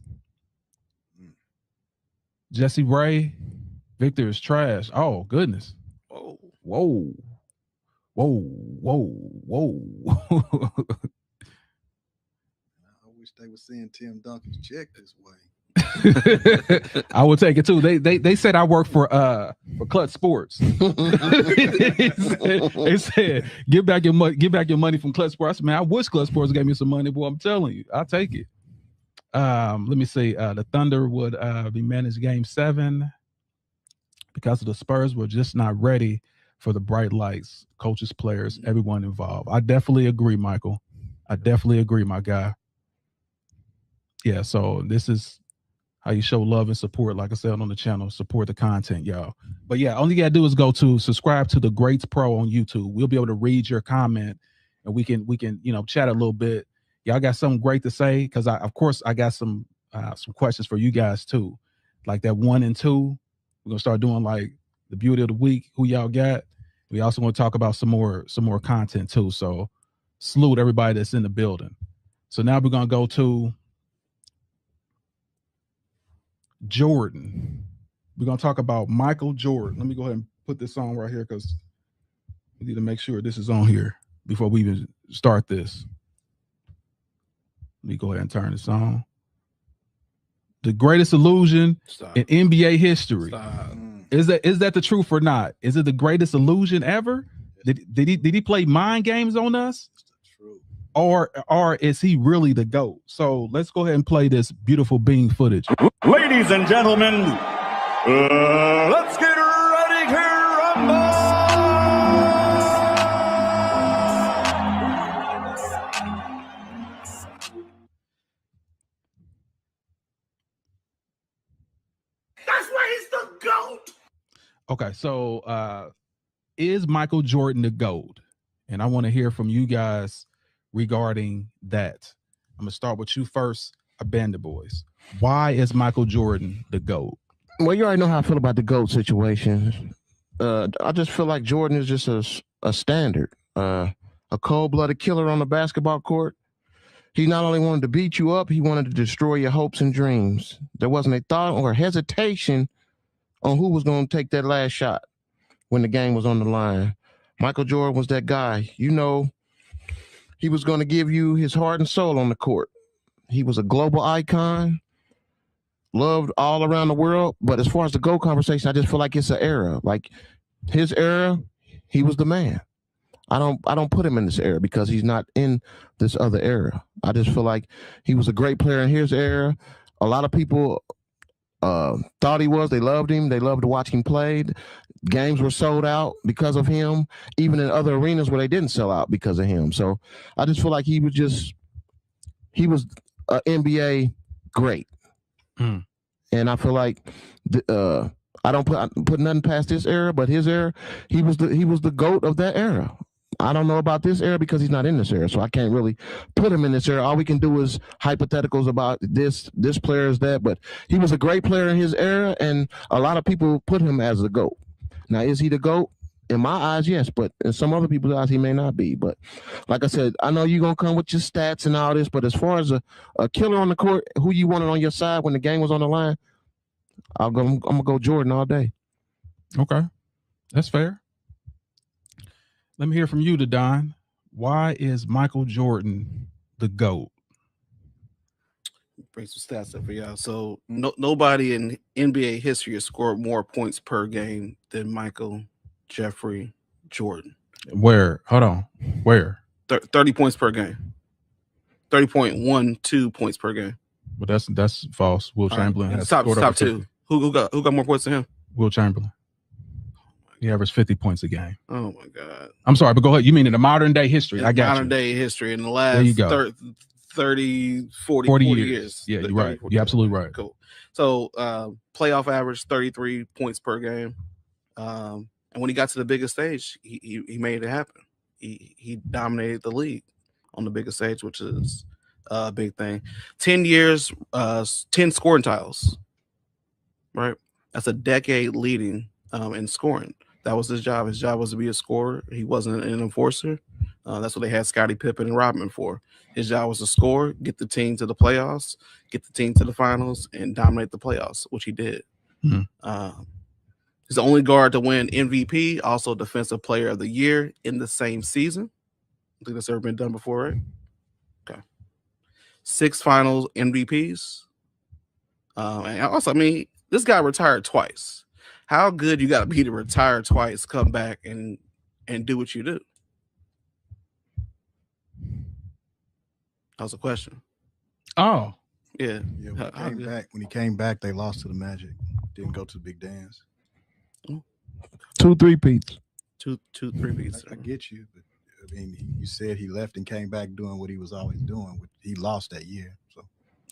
Jesse Ray, Victor is trash. Oh goodness. Whoa. I wish they were seeing Tim Duncan's check this way. I would take it too. They said I work for Clutch Sports. they said give back your money from Clutch Sports. I said, man, I wish Clutch Sports gave me some money, boy. I'm telling you, I'll take it. Let me see. The Thunder would be managed Game 7 because the Spurs were just not ready for the bright lights, coaches, players, everyone involved. I definitely agree, Michael. I definitely agree, my guy. Yeah, so this is how you show love and support. Like I said on the channel, support the content, y'all. But yeah, all you gotta do is go to subscribe to the Greats Pro on YouTube. We'll be able to read your comment, and we can chat a little bit. Y'all got something great to say, because I got some questions for you guys too, like that 1 and 2. We're gonna start doing like the beauty of the week. Who y'all got? We also want to talk about some more content too. So salute everybody that's in the building. So now we're gonna go to Jordan. We're gonna talk about Michael Jordan. Let me go ahead and put this on right here, because we need to make sure this is on here before we even start this. Let me go ahead and turn this on. The greatest illusion in NBA history. Is that the truth or not? Is it the greatest illusion ever? Did he play mind games on us? Or is he really the GOAT? So let's go ahead and play this beautiful Bean footage. Ladies and gentlemen, let's get ready to rumble! That's why he's the GOAT! Okay, so is Michael Jordan the GOAT? And I want to hear from you guys regarding that. I'm gonna start with you first, Abandoned Boys. Why is Michael Jordan the GOAT? Well, you already know how I feel about the GOAT situation. I just feel like Jordan is just a standard, a cold-blooded killer on the basketball court. He not only wanted to beat you up, he wanted to destroy your hopes and dreams. There wasn't a thought or hesitation on who was going to take that last shot when the game was on the line. Michael Jordan was that guy. You know, he was going to give you his heart and soul on the court. He was a global icon, loved all around the world. But as far as the GOAT conversation, I just feel like it's an era. Like his era, he was the man. I don't put him in this era because he's not in this other era. I just feel like he was a great player in his era. A lot of people thought he was. They loved him. They loved to watch him play. Games were sold out because of him, even in other arenas where they didn't sell out because of him. So I just feel like he was an NBA great. And I feel like I don't put nothing past this era, but his era, he was the GOAT of that era. I don't know about this era because he's not in this era, so I can't really put him in this era. All we can do is hypotheticals about this player is that, but he was a great player in his era, and a lot of people put him as the GOAT. Now, is he the GOAT? In my eyes, yes, but in some other people's eyes, he may not be. But like I said, I know you're going to come with your stats and all this, but as far as a killer on the court, who you wanted on your side when the game was on the line, I'm going to go Jordan all day. Okay, that's fair. Let me hear from you, Don. Why is Michael Jordan the GOAT? Bring some stats up for y'all. So nobody in NBA history has scored more points per game than Michael Jeffrey Jordan. Where? Hold on. Where? 30 points per game. 30.12 points per game. But that's false. Will Chamberlain has top scored over 50. two. Who got more points than him? Will Chamberlain. He averaged 50 points a game. Oh my God. I'm sorry, but go ahead. You mean in the modern day history? I got modern day history in the last there you go. 30, 40 years. Yeah, you're right. You're absolutely right. Cool. So playoff average 33 points per game. And when he got to the biggest stage, he made it happen. He dominated the league on the biggest stage, which is a big thing. 10 years, 10 scoring titles. Right? That's a decade leading in scoring. That was his job. His job was to be a scorer. He wasn't an enforcer. That's what they had Scottie Pippen and Rodman for. His job was to score, get the team to the playoffs, get the team to the finals, and dominate the playoffs, which he did. Mm-hmm. He's the only guard to win MVP, also Defensive Player of the Year in the same season. I think that's ever been done before, right? Okay. 6 finals MVPs. And also, I mean, this guy retired twice. How good you got to be to retire twice, come back, and do what you do? That was a question. Oh. Yeah. When he came back, they lost to the Magic. Didn't go to the big dance. 2 3-peats. 2 3-peats. I get you, but I mean, you said he left and came back doing what he was always doing. He lost that year. So.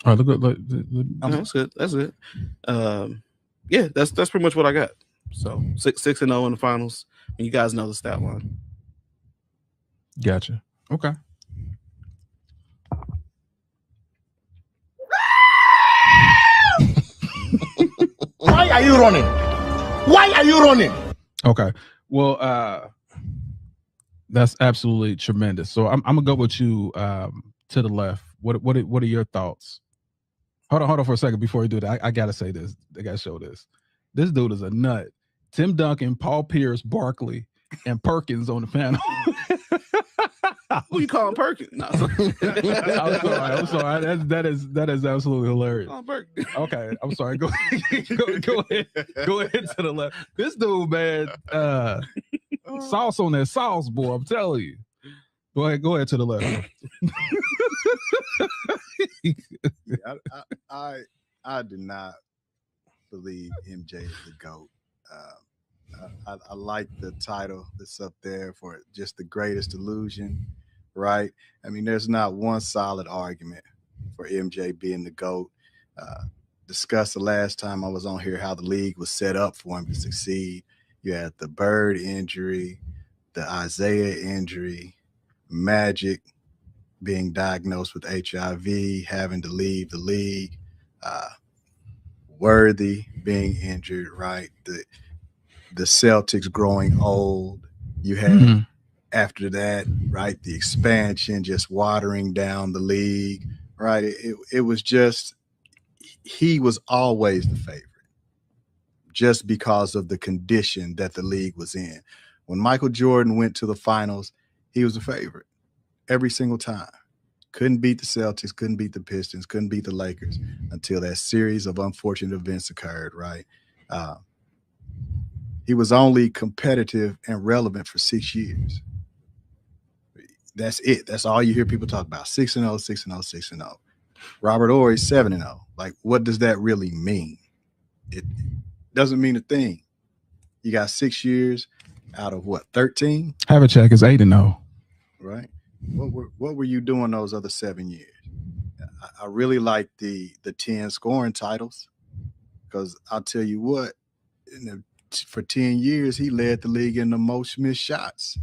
All right, look. That's good. That's good. Yeah, that's pretty much what I got. So 6-0 in the finals. And you guys know the stat line. Gotcha. Okay. Why are you running? Why are you running? Okay. Well, that's absolutely tremendous. So I'm gonna go with you to the left. What are your thoughts? Hold on for a second before you do that. I gotta say this. I gotta show this. This dude is a nut. Tim Duncan, Paul Pierce, Barkley, and Perkins on the panel. Who you calling Perkins? No. I'm sorry. That is absolutely hilarious. Okay, I'm sorry. Go ahead to the left. This dude, man, sauce on that sauce, boy. I'm telling you. Go ahead to the left. I do not believe MJ is the GOAT. I like the title that's up there for just the greatest illusion, right? I mean, there's not one solid argument for MJ being the GOAT. Discussed the last time I was on here how the league was set up for him to succeed. You had the Bird injury, the Isaiah injury, Magic being diagnosed with HIV, having to leave the league, Worthy being injured, right? The Celtics growing old. You had after that, right? The expansion just watering down the league, right? It was just, he was always the favorite just because of the condition that the league was in. When Michael Jordan went to the finals, he was the favorite every single time. Couldn't beat the Celtics, couldn't beat the Pistons, couldn't beat the Lakers until that series of unfortunate events occurred, right? He was only competitive and relevant for 6 years. That's it. That's all you hear people talk about. 6-0, 6-0, 6-0. Robert Horry, 7-0. Like, what does that really mean? It doesn't mean a thing. You got 6 years out of what, 13? Have a check. It's 8-0. Right. What were you doing those other 7 years? I really like the 10 scoring titles because I'll tell you what, for 10 years, he led the league in the most missed shots.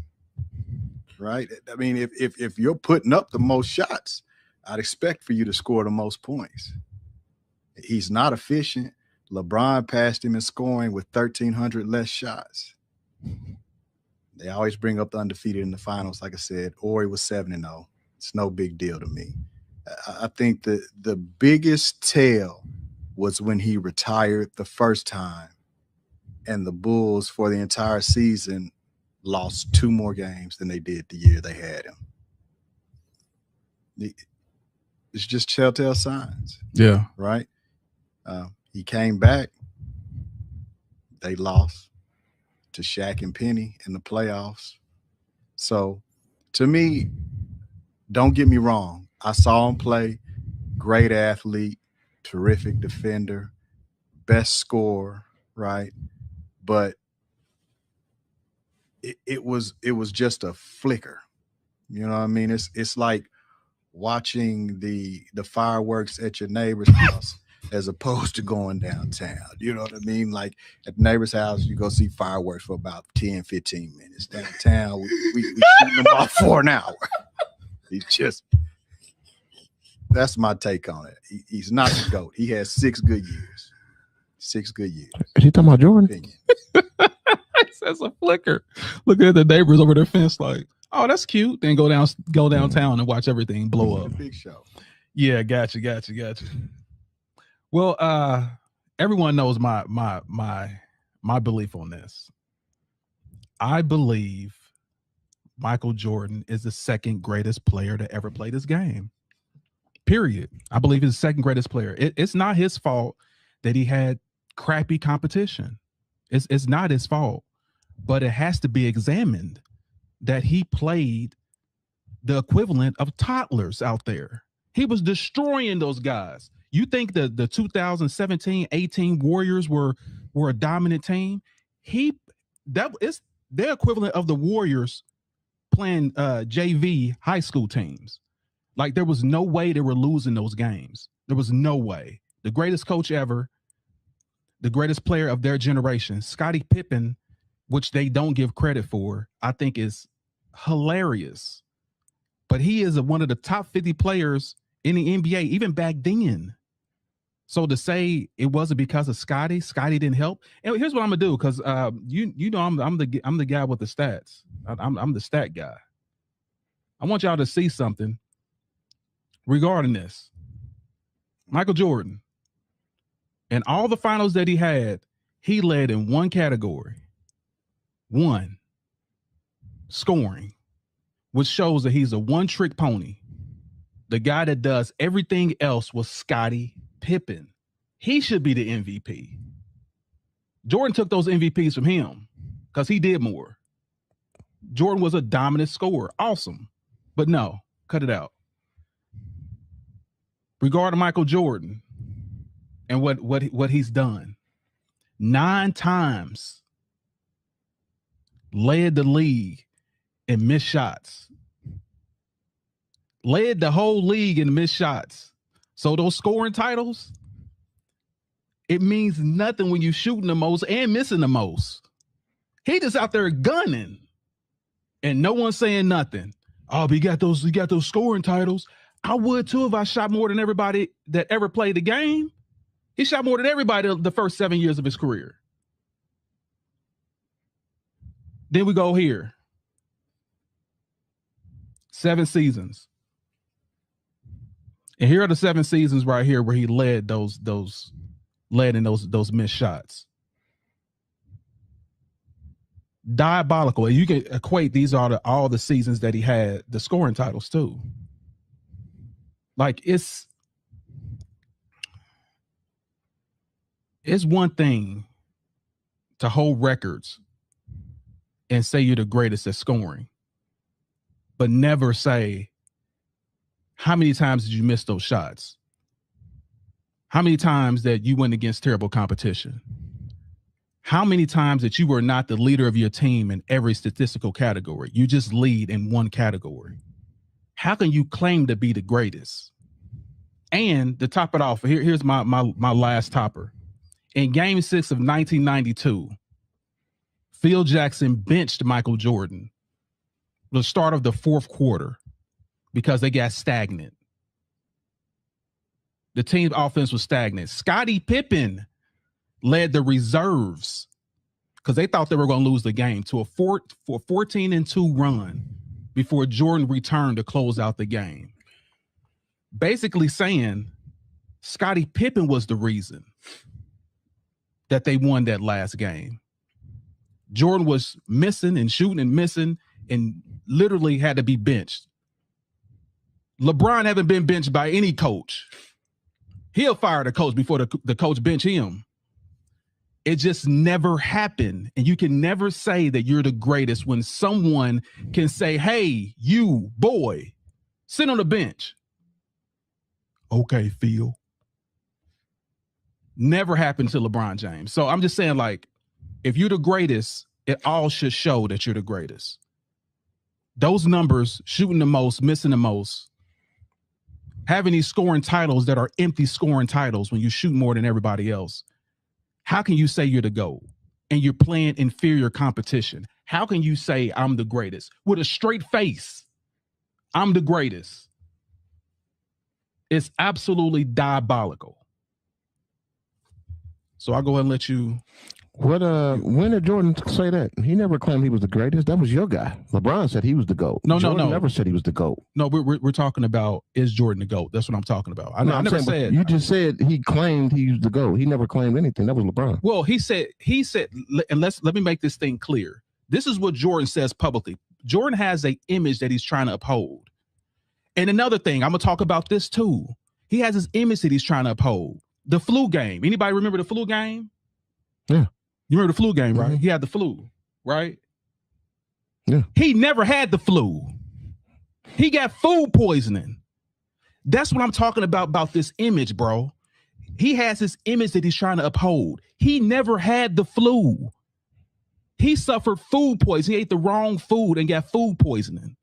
Right. I mean, if you're putting up the most shots, I'd expect for you to score the most points. He's not efficient. LeBron passed him in scoring with 1,300 less shots. They always bring up the undefeated in the finals. Like I said, Horry was 7-0. It's no big deal to me. I think the biggest tell was when he retired the first time and the Bulls for the entire season lost 2 more games than they did the year they had him. It's just telltale signs. Yeah. Right? He came back. They lost to Shaq and Penny in the playoffs. So, to me, don't get me wrong. I saw him play. Great athlete, terrific defender, best scorer, right? But it was just a flicker. You know what I mean? It's like watching the fireworks at your neighbor's house as opposed to going downtown. You know what I mean? Like at the neighbor's house, you go see fireworks for about 10, 15 minutes. Downtown, we shooting them off for an hour. He's just, that's my take on it. He's not the GOAT. He has 6 good years. 6 good years. Is he talking about Jordan? That's a flicker. Looking at the neighbors over their fence like, oh, that's cute. Then go downtown and watch everything blow up. Big show. Yeah, gotcha. Well, everyone knows my belief on this. I believe Michael Jordan is the second greatest player to ever play this game. Period. I believe he's the second greatest player. It's not his fault that he had crappy competition. It's not his fault, but it has to be examined that he played the equivalent of toddlers out there. He was destroying those guys. You think the 2017-18 Warriors were a dominant team? That is their equivalent of the Warriors playing JV high school teams. Like there was no way they were losing those games. There was no way. The greatest coach ever, the greatest player of their generation, Scottie Pippen, which they don't give credit for, I think is hilarious. But he is one of the top 50 players in the NBA, even back then. So to say it wasn't because of Scottie didn't help. And here's what I'm gonna do, because you know I'm the guy with the stats. I'm the stat guy. I want y'all to see something regarding this. Michael Jordan, in all the finals that he had, he led in one category. One, scoring, which shows that he's a one-trick pony. The guy that does everything else was Scottie Pippen. He should be the MVP. Jordan took those MVPs from him because he did more. Jordan was a dominant scorer. Awesome. But no, cut it out. Regarding Michael Jordan and what he's done, 9 times led the league in missed shots. Led the whole league in missed shots. So those scoring titles, it means nothing when you're shooting the most and missing the most. He just out there gunning and no one's saying nothing. Oh, but you got those scoring titles. I would too if I shot more than everybody that ever played the game. He shot more than everybody the first 7 years of his career. Then we go here. 7 seasons. And here are the 7 seasons right here where he led those missed shots. Diabolical. You can equate these are all the seasons that he had the scoring titles too. Like it's one thing to hold records and say you're the greatest at scoring, but never say how many times did you miss those shots? How many times that you went against terrible competition? How many times that you were not the leader of your team in every statistical category? You just lead in one category. How can you claim to be the greatest? And to top it off, here's my last topper. In Game 6 of 1992, Phil Jackson benched Michael Jordan the start of the 4th quarter because they got stagnant. The team's offense was stagnant. Scottie Pippen led the reserves because they thought they were going to lose the game to a 14-2 run before Jordan returned to close out the game. Basically saying Scottie Pippen was the reason that they won that last game. Jordan was missing and shooting and missing and literally had to be benched. LeBron haven't been benched by any coach. He'll fire the coach before the coach bench him. It just never happened. And you can never say that you're the greatest when someone can say, hey, you boy, Sit on the bench. Okay, Phil. Never happened to LeBron James. So I'm just saying, like, if you're the greatest, it all should show that you're the greatest. Those numbers, shooting the most, missing the most, having these scoring titles that are empty scoring titles when you shoot more than everybody else. How can you say you're the GOAT and you're playing inferior competition? How can you say I'm the greatest with a straight face? I'm the greatest. It's absolutely diabolical. So I'll go ahead and let you. When did Jordan say that? He never claimed he was the greatest. That was your guy. LeBron said he was the GOAT. Jordan never said he was the GOAT. No, we're talking about, is Jordan the GOAT? That's what I'm talking about. I never said. You just said he claimed he was the GOAT. He never claimed anything. That was LeBron. Well, he said, and let me make this thing clear. This is what Jordan says publicly. Jordan has an image that he's trying to uphold. And another thing, I'm gonna talk about this too. He has this image that he's trying to uphold. The flu game. Anybody remember the flu game? Yeah. You remember the flu game, right? Mm-hmm. He had the flu, right? Yeah. He never had the flu. He got food poisoning. That's what I'm talking about this image, bro. He has this image that he's trying to uphold. He never had the flu. He suffered food poisoning. He ate the wrong food and got food poisoning.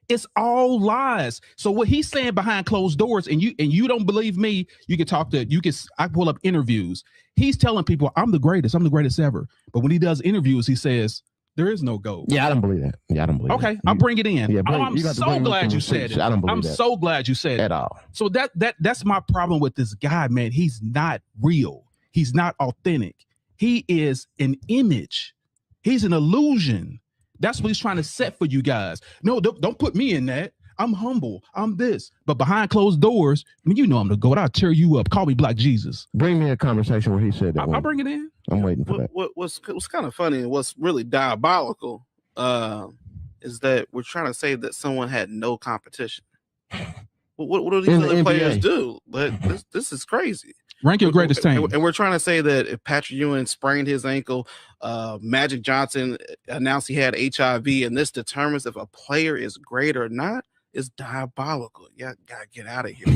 It's all lies. So what he's saying behind closed doors, and you don't believe me, I pull up interviews. He's telling people, I'm the greatest ever. But when he does interviews, he says, there is no GOAT. Yeah, I don't believe that. Yeah, I don't believe that. Okay, I'll bring it in. Yeah, I'm so glad you said it. I don't believe that. I'm so glad you said it. At all. So that's my problem with this guy, man. He's not real. He's not authentic. He is an image. He's an illusion. That's what he's trying to set for you guys. No, don't put me in that. I'm humble. I'm this. But behind closed doors, I mean, you know I'm the GOAT. I'll tear you up. Call me Black Jesus. Bring me a conversation where he said that. I'll bring it in. I'm waiting for that. What's kind of funny and what's really diabolical is that we're trying to say that someone had no competition. What do these other players do? But this is crazy. Rank your greatest team. And we're trying to say that if Patrick Ewing sprained his ankle, Magic Johnson announced he had HIV, and this determines if a player is great or not, is diabolical. Y'all gotta get out of here.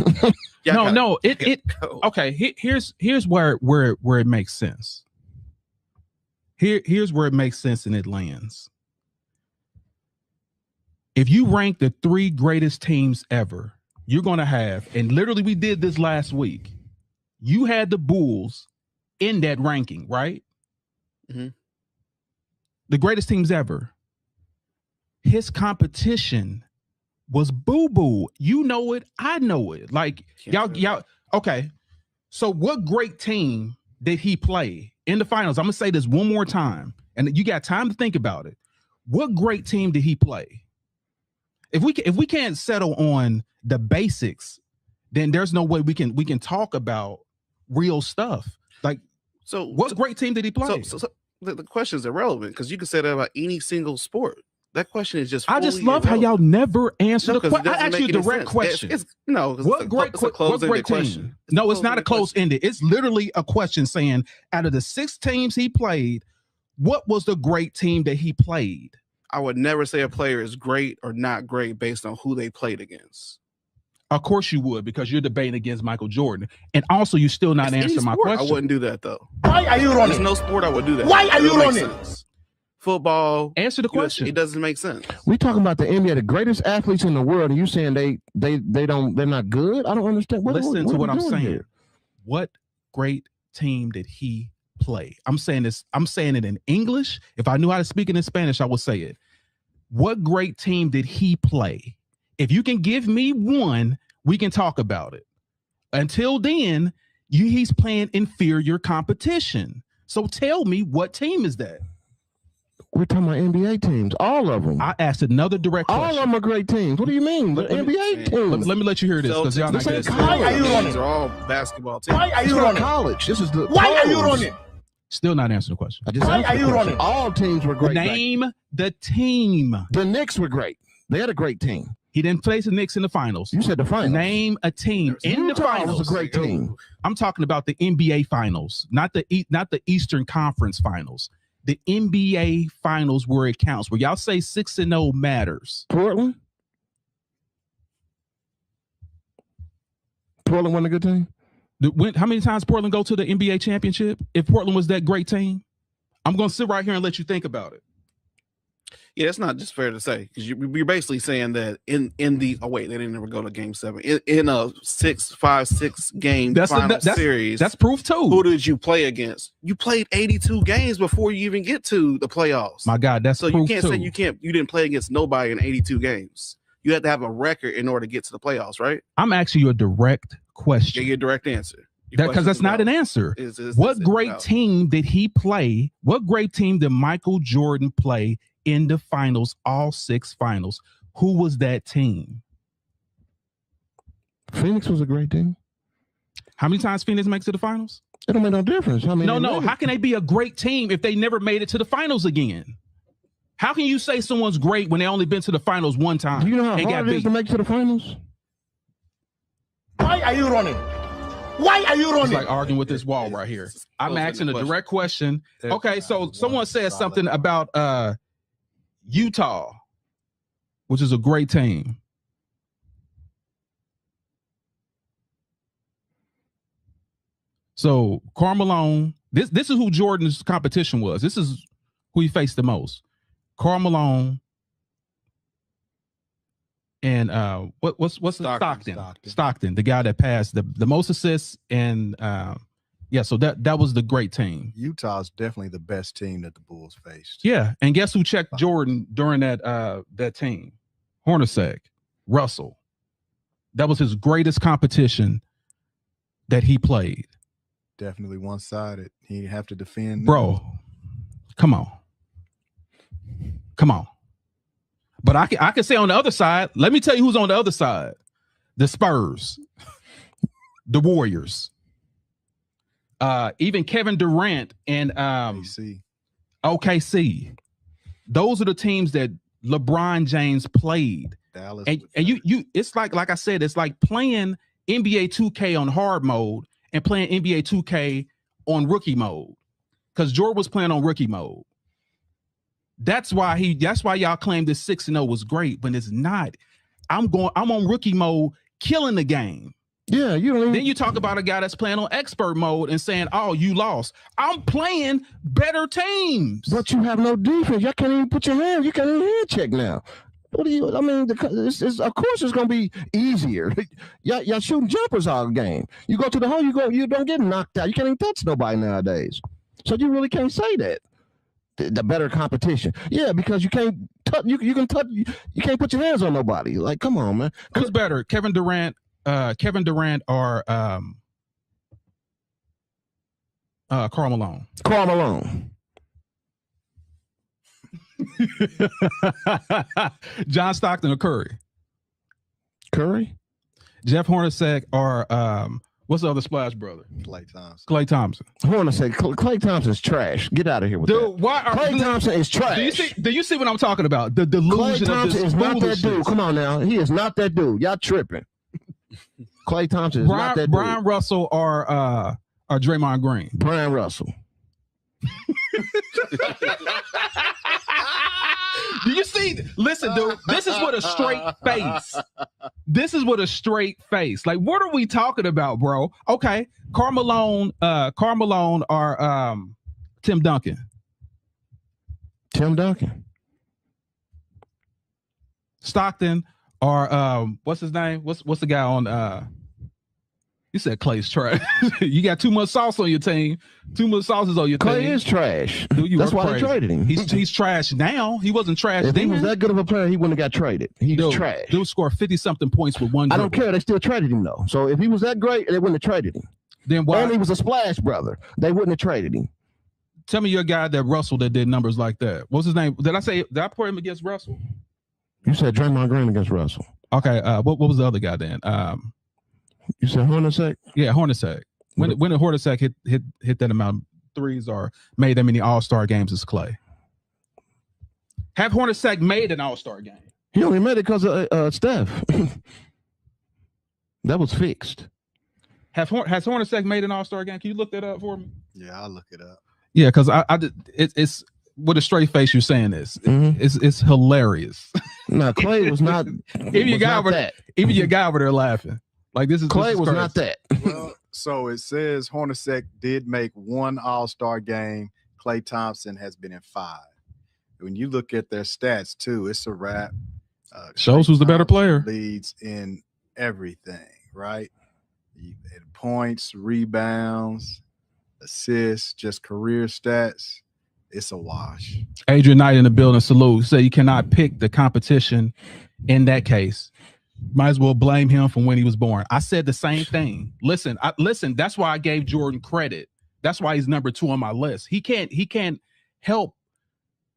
Okay. Here's where it makes sense. Here's where it makes sense and it lands. If you rank the 3 greatest teams ever, you're gonna have, and literally we did this last week. You had the Bulls in that ranking, right? Mm-hmm. The greatest teams ever. His competition was boo-boo. You know it. I know it. Like, y'all. Okay. So what great team did he play in the finals? I'm going to say this one more time, and you got time to think about it. What great team did he play? If we can't settle on the basics, then there's no way we can talk about real stuff. Like, so what great team did he play? So the question is irrelevant because you can say that about any single sport. That question is just. I just love how y'all never answer the question. I asked you a direct question. What great team? No, it's not a close-ended. It's literally a question saying, out of the 6 teams he played, what was the great team that he played? I would never say a player is great or not great based on who they played against. Of course you would, because you're debating against Michael Jordan. And also, you still not answering my question. I wouldn't do that, though. Why are you running? There's no sport I would do that. Why are you running? Football. Answer the question. It doesn't make sense. We talking about the NBA, the greatest athletes in the world, and you saying they're not good? I don't understand. Listen to what I'm saying. Here? What great team did he play? I'm saying this. I'm saying it in English. If I knew how to speak it in Spanish, I would say it. What great team did he play? If you can give me one, we can talk about it. Until then, he's playing inferior competition. So tell me, what team is that? We're talking about NBA teams, all of them. I asked another direct question. All of them are great teams. What do you mean? The NBA teams. Let me let you hear this, because y'all not getting it. Why are you running? These are all basketball teams. Why are you running? College. This is the. Why are you running? Still not answering the question. Why are you running? All teams were great. Name the team. The Knicks were great. They had a great team. He didn't place the Knicks in the finals. You said the finals. Name a team in the finals. Was a great team. I'm talking about the NBA finals, not the Eastern Conference finals. The NBA finals where it counts, where y'all say 6-0 matters. Portland. Portland wasn't a good team? How many times Portland go to the NBA championship? If Portland was that great team, I'm going to sit right here and let you think about it. Yeah, it's not just fair to say because you're basically saying that in the they didn't ever go to Game 7 in a 6 game series. That's proof too. Who did you play against? You played 82 games before you even get to the playoffs. My God, that's so proof you can't too. say you didn't play against nobody in 82 games. You have to have a record in order to get to the playoffs, right? I'm asking you a direct question. Yeah, your direct answer. Because that's not an answer. What great team did he play? What great team did Michael Jordan play in the finals, all 6 finals? Who was that team? Phoenix was a great team. How many times Phoenix makes it to the finals? It don't make no difference. No. How can they be a great team if they never made it to the finals again? How can you say someone's great when they only been to the finals one time? Do you know how hard it is to make it to the finals? Why are you running? Why are you running? It's like arguing with this wall right here. I'm asking a direct question. Okay, so someone said something about Utah, which is a great team. So Karl Malone, this is who Jordan's competition was. This is who he faced the most. Karl Malone and what's Stockton, the guy that passed the most assists, and so that was the great team. Utah's definitely the best team that the Bulls faced. Yeah, and guess who checked Jordan during that team? Hornacek, Russell. That was his greatest competition that he played. Definitely one-sided. He didn't have to defend. Bro, come on. But I can say on the other side, let me tell you who's on the other side. The Spurs, the Warriors, even Kevin Durant and OKC. Those are the teams that LeBron James played. Dallas and you it's like I said, it's like playing NBA 2K on hard mode and playing NBA 2K on rookie mode. Because Jordan was playing on rookie mode. That's why y'all claim this 6-0 was great, but it's not. I'm on rookie mode, killing the game. Yeah, Then you talk about a guy that's playing on expert mode and saying, "Oh, you lost." I'm playing better teams, but you have no defense. Y'all can't even put your hand. You can't even hand check now. What do you? I mean, of course it's gonna be easier. Y'all shooting jumpers all game. You go to the hole, you don't get knocked out. You can't even touch nobody nowadays. So you really can't say that. The better competition, yeah, because you can't touch. You can touch. You can't put your hands on nobody. Like, come on, man. Who's better, Kevin Durant, or Karl Malone? Karl Malone. John Stockton or Curry? Curry. Jeff Hornacek or what's the other Splash brother? Klay Thompson. Hornacek. Klay Thompson's trash. Get out of here with that. Klay Thompson is trash. Do you see what I'm talking about? The delusion Klay Thompson is not that dude. Come on now. He is not that dude. Y'all tripping. Klay Thompson is not that dude. Brian Russell or Draymond Green? Brian Russell. Do you see? Listen, dude, this is with a straight face. This is with a straight face. Like, what are we talking about, bro? Okay, Karl Malone or Tim Duncan. Tim Duncan. Stockton or what's his name? What's the guy on you said Klay's trash. You got too much sauce on your team. Too much sauces on your team. Klay is trash. Dude, that's why they traded him. He's trash now. He wasn't trash if then. He was that good of a player, he wouldn't have got traded. He's trash. Dude scored 50-something points with one dribble. I don't care. They still traded him, though. So if he was that great, they wouldn't have traded him. Then why? And he was a splash brother. They wouldn't have traded him. Tell me your guy that Russell that did numbers like that. What's his name? Did I put him against Russell? You said Draymond Green against Russell. Okay. What was the other guy then? You said Hornacek? Yeah, Hornacek. When did Hornacek hit that amount of threes or made that many All-Star games as Klay? Have Hornacek made an All-Star game? He only made it because of Steph. That was fixed. Has Hornacek made an All-Star game? Can you look that up for me? Yeah, I'll look it up. Yeah, because it's with a straight face you're saying this. It's hilarious. No, Klay was not. Even your guy over there laughing. Like this is Clay was crazy. not that. Well, so it says Hornacek did make one All-Star game. Klay Thompson has been in 5. When you look at their stats too, it's a wrap. Shows Klay who's the better Thompson player. leads in everything, right? Points, rebounds, assists, just career stats. It's a wash. Adrian Knight in the building. Salute. Say you cannot pick the competition in that case. Might as well blame him from when he was born. I said the same thing. Listen. That's why I gave Jordan credit. That's why he's number 2 on my list. He can't help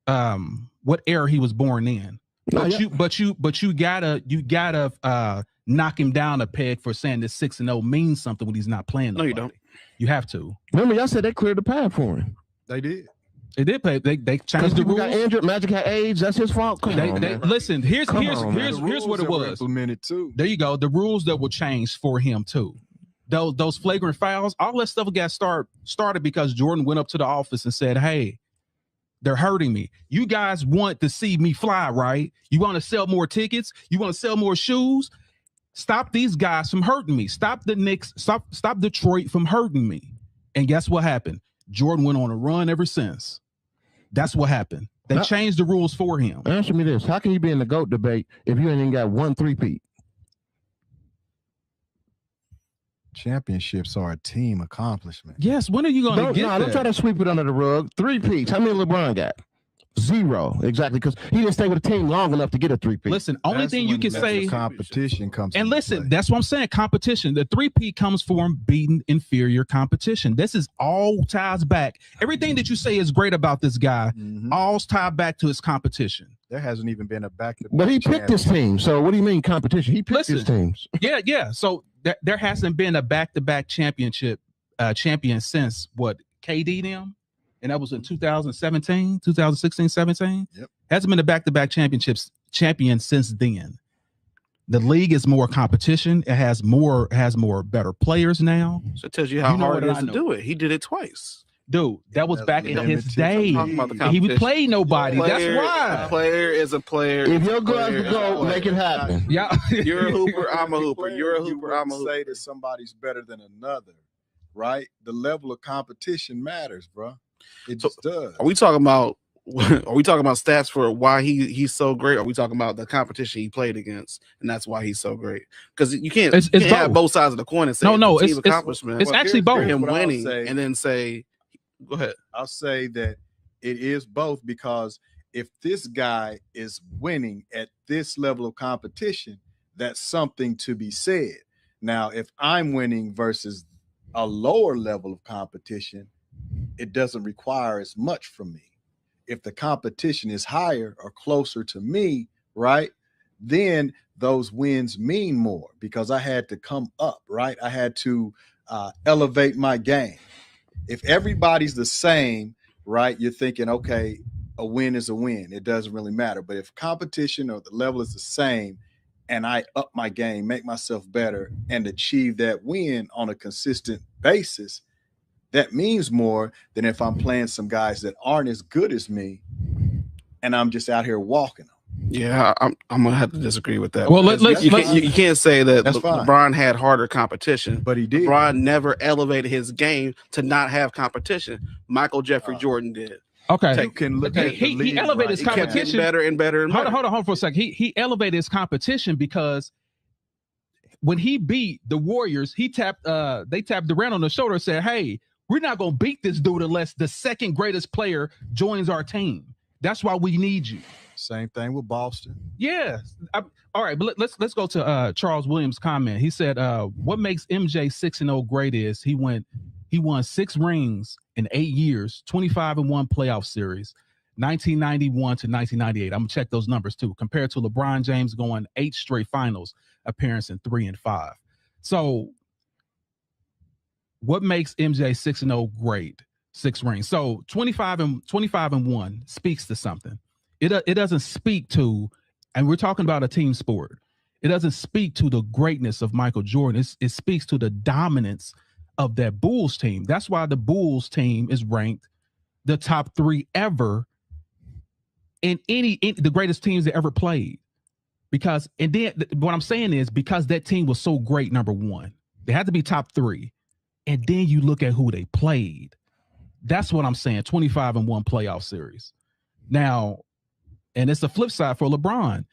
what era he was born in. But you gotta knock him down a peg for saying this 6-0 means something when he's not playing. No, you don't. You have to. Remember, y'all said they cleared the path for him. They did. They did play. They changed the People rules. got injured. Magic had AIDS. That's his fault. Come on, man. Listen. Here's Come what on, man. it The rules was. that were implemented too. There you go. The rules that will change for him too. Those flagrant fouls, all that stuff got started because Jordan went up to the office and said, "Hey, they're hurting me. You guys want to see me fly, right? You want to sell more tickets? You want to sell more shoes? Stop these guys from hurting me. Stop the Knicks. Stop Detroit from hurting me." And guess what happened? Jordan went on a run ever since. That's what happened. They changed the rules for him. Answer me this. How can you be in the GOAT debate if you ain't even got 1 3-peat? Championships are a team accomplishment. Yes. When are you going to get that? Don't try to sweep it under the rug. 3-peats. How many LeBron got? 0. Exactly. Because he didn't stay with the team long enough to get a 3-peat. Listen, only That's thing you when can the say. competition comes. And into listen, play. that's what I'm saying. Competition. The 3-peat comes from beating inferior competition. This is all ties back. Everything that you say is great about this guy, all tied back to his competition. There hasn't even been a back-to-back. But he picked his team. So what do you mean competition? He picked his teams. Yeah. So there hasn't been a back-to-back champion since what, KD them? And that was in 2016, 17. Yep. Hasn't been a back-to-back champion since then. The league is more competition. It has more better players now. So it tells you how hard it is to know. do it. He did it twice. Dude, that was back in his I'm day. talking about the He would competition. play nobody. Player, That's why. A player is a player. If your Player guys is a go, player. make it happen. Yeah. You're a hooper. I'm a hooper. Player, You're a you hooper. I'm a wouldn't say hooper. that somebody's better than another, right? The level of competition matters, bro. It just does. Are we talking about? Are we talking about stats for why he's so great? Or are we talking about the competition he played against, and that's why he's so great? Because you can't, It's have both sides of the coin and say No, it's a team it's accomplishment. it's actually both. For him what I'll winning say. and then say, go ahead. I'll say that it is both, because if this guy is winning at this level of competition, that's something to be said. Now, if I'm winning versus a lower level of competition, it doesn't require as much from me. If the competition is higher or closer to me, right, then those wins mean more because I had to come up, right? I had to elevate my game. If everybody's the same, right, you're thinking, okay, a win is a win. It doesn't really matter. But if competition or the level is the same and I up my game, make myself better, and achieve that win on a consistent basis, that means more than if I'm playing some guys that aren't as good as me and I'm just out here walking them. Yeah, I'm gonna have to disagree with that. Well, you can't say that That's fine. LeBron had harder competition, But he did. LeBron never elevated his game to not have competition. Michael Jeffrey Jordan did. Okay. You can look Okay, at the he league, elevated right? his He kept competition. getting better and better and better. Hold on for a second. He elevated his competition because when he beat the Warriors, they tapped Durant on the shoulder and said, "Hey, we're not gonna beat this dude unless the second greatest player joins our team. That's why we need you." Same thing with Boston. Yeah. All right, but let's go to Charles Williams' comment. He said, "What makes MJ 6-0 great is he won 6 rings in 8 years, 25-1 playoff series, 1991 to 1998. I'm gonna check those numbers too, compared to LeBron James going 8 straight finals appearance in 3 and 5. So, what makes MJ 6-0 great? 6 rings. So 25-1 speaks to something. It doesn't speak to, and we're talking about a team sport. It doesn't speak to the greatness of Michael Jordan. It speaks to the dominance of that Bulls team. That's why the Bulls team is ranked the top 3 ever in the greatest teams that ever played, Because, and then what I'm saying is because that team was so great, number one, they had to be top 3. And then you look at who they played. That's what I'm saying. 25-1 playoff series. Now, and it's the flip side for LeBron.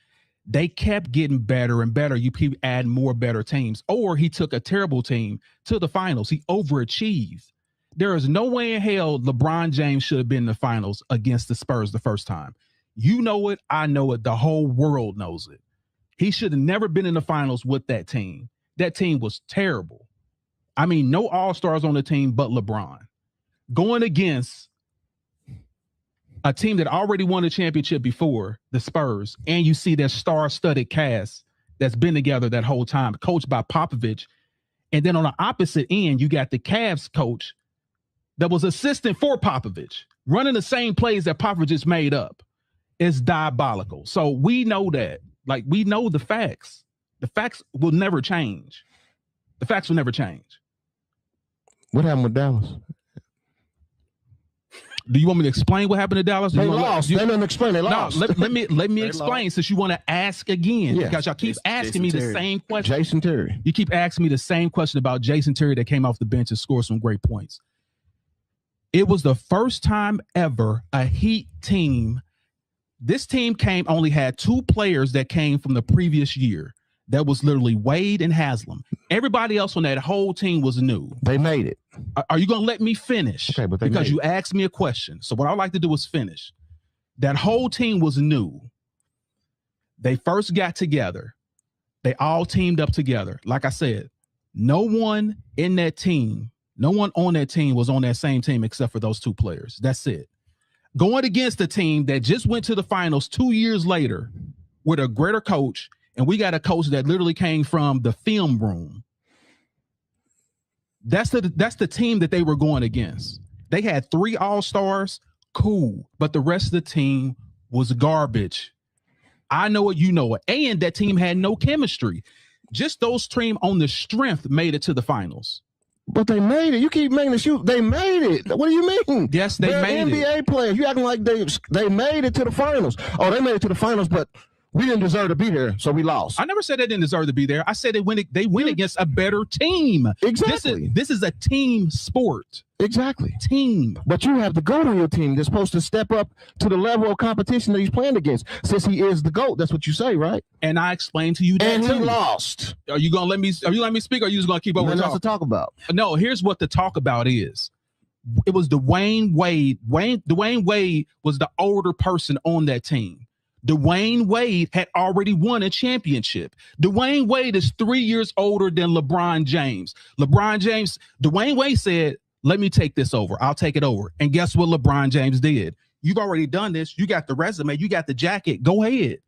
They kept getting better and better. You keep adding more better teams. Or he took a terrible team to the finals. He overachieved. There is no way in hell LeBron James should have been in the finals against the Spurs the first time. You know it. I know it. The whole world knows it. He should have never been in the finals with that team. That team was terrible. I mean, no all-stars on the team but LeBron. Going against a team that already won a championship before, the Spurs, and you see their star-studded cast that's been together that whole time, coached by Popovich. And then on the opposite end, you got the Cavs coach that was assistant for Popovich, running the same plays that Popovich just made up. It's diabolical. So we know that. Like, we know the facts. The facts will never change. The facts will never change. What happened with Dallas? Do you want me to explain what happened to Dallas? They lost. They didn't explain. They lost. No, let me explain since you want to ask again. Yes. Because y'all keep asking me the same question. Jason Terry. You keep asking me the same question about Jason Terry that came off the bench and scored some great points. It was the first time ever a Heat team. This team only had 2 players that came from the previous year. That was literally Wade and Haslam. Everybody else on that whole team was new. They made it. Are you going to let me finish? Okay, but because you asked me a question. So what I like to do is finish. That whole team was new. They first got together. They all teamed up together. Like I said, no one on that team was on that same team except for those 2 players. That's it. Going against a team that just went to the finals 2 years later with a greater coach, and we got a coach that literally came from the film room. That's the team that they were going against. They had 3 all-stars, cool, but the rest of the team was garbage. I know it, you know it. And that team had no chemistry. Just those team on the strength made it to the finals. But they made it. You keep making the shoot. They made it. What do you mean? Yes, they made it. NBA players. You acting like they made it to the finals. Oh, they made it to the finals, but we didn't deserve to be there, so we lost. I never said they didn't deserve to be there. I said they went against a better team. Exactly. This is a team sport. Exactly. Team. But you have the GOAT on your team that's supposed to step up to the level of competition that he's playing against. Since he is the GOAT, that's what you say, right? And I explained to you that and too. he lost. Are you letting me speak, or are you just gonna keep over talking? To talk about? No, here's what the talk about is. It was Dwayne Wade. Dwayne Wade was the older person on that team. Dwayne Wade had already won a championship. Dwayne Wade is 3 years older than LeBron James. Dwayne Wade said, let me take this over. I'll take it over. And guess what LeBron James did? You've already done this. You got the resume. You got the jacket. Go ahead.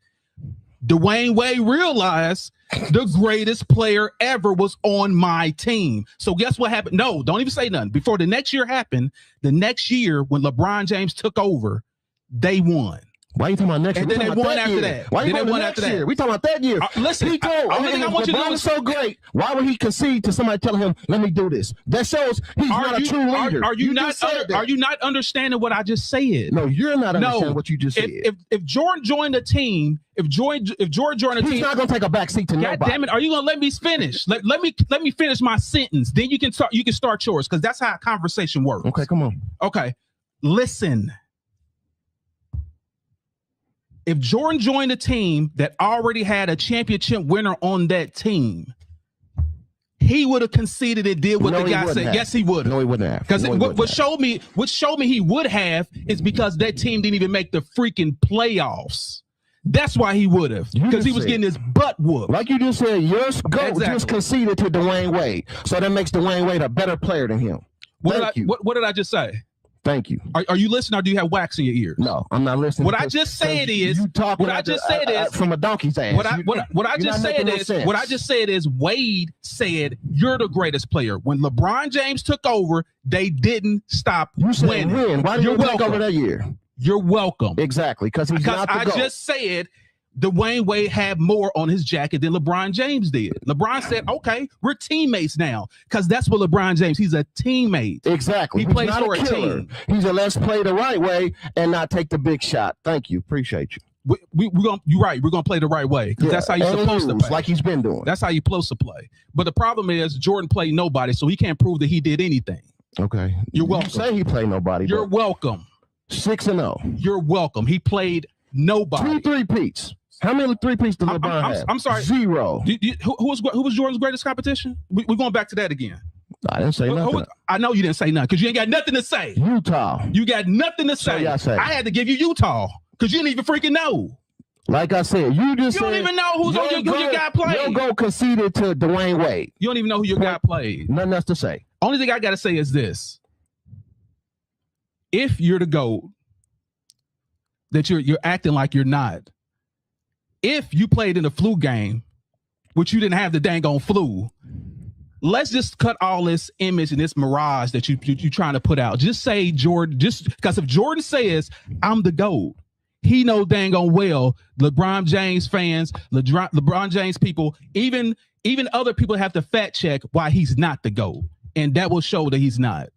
Dwayne Wade realized the greatest player ever was on my team. So guess what happened? No, don't even say nothing. Before the next year happened, the next year when LeBron James took over, they won. Why are you talking about next year? And then they won after that. Why are you talking about next year? We talking about that year. Listen, he told, only thing I want you to do is so great. Why would he concede to somebody telling him, "Let me do this"? That shows he's not a true leader. Are you not understanding what I just said? No, you're not understanding what you just said. If Jordan joined the team, if Jordan joined the team, he's not gonna take a back seat to nobody. God damn it! Are you gonna let me finish? Let me finish my sentence. Then you can start yours, because that's how a conversation works. Okay, come on. Okay, listen. If Jordan joined a team that already had a championship winner on that team, he would have conceded and did what the guy said. Yes, he would. No, he wouldn't have. Because what showed me he would have is because that team didn't even make the freaking playoffs. That's why he would have, because he was getting his butt whooped. Like you just said, your GOAT just conceded to Dwayne Wade, so that makes Dwayne Wade a better player than him. What did I just say? Thank you. Are you listening, or do you have wax in your ears? No, I'm not listening. What I just said is from a donkey's ass. What I just said is Wade said you're the greatest player. When LeBron James took over, they didn't stop winning. Why did you take over that year? You're welcome. Exactly, because I just said Dwayne Wade had more on his jacket than LeBron James did. LeBron said, okay, we're teammates now, because that's what LeBron James, he's a teammate. Exactly. He plays for a team. He's a let's play the right way and not take the big shot. Thank you. Appreciate you. we're gonna. You're right. We're gonna play the right way because that's how you're supposed to play. Like he's been doing. That's how you're supposed to play. But the problem is Jordan played nobody, so he can't prove that he did anything. Okay, You're welcome. You say he played nobody. You're welcome. 6-0. You're welcome. He played nobody. 2 3-peats. How many 3-peats did LeBron have? I'm sorry. 0. Who was Jordan's greatest competition? We're going back to that again. I didn't say nothing. I know you didn't say nothing because you ain't got nothing to say. Utah. You got nothing to say. I had to give you Utah because you didn't even freaking know. Like I said, you don't even know who your guy played. Your goal conceded to Dwayne Wade. You don't even know who your guy played. Nothing else to say. Only thing I got to say is this. If you're the GOAT, that you're acting like you're not. If you played in a flu game, which you didn't have the dang on flu, let's just cut all this image and this mirage that you trying to put out. Just say Jordan, just because if Jordan says I'm the GOAT, he know dang on well LeBron James fans, LeBron James people, even other people have to fact check why he's not the GOAT, and that will show that he's not.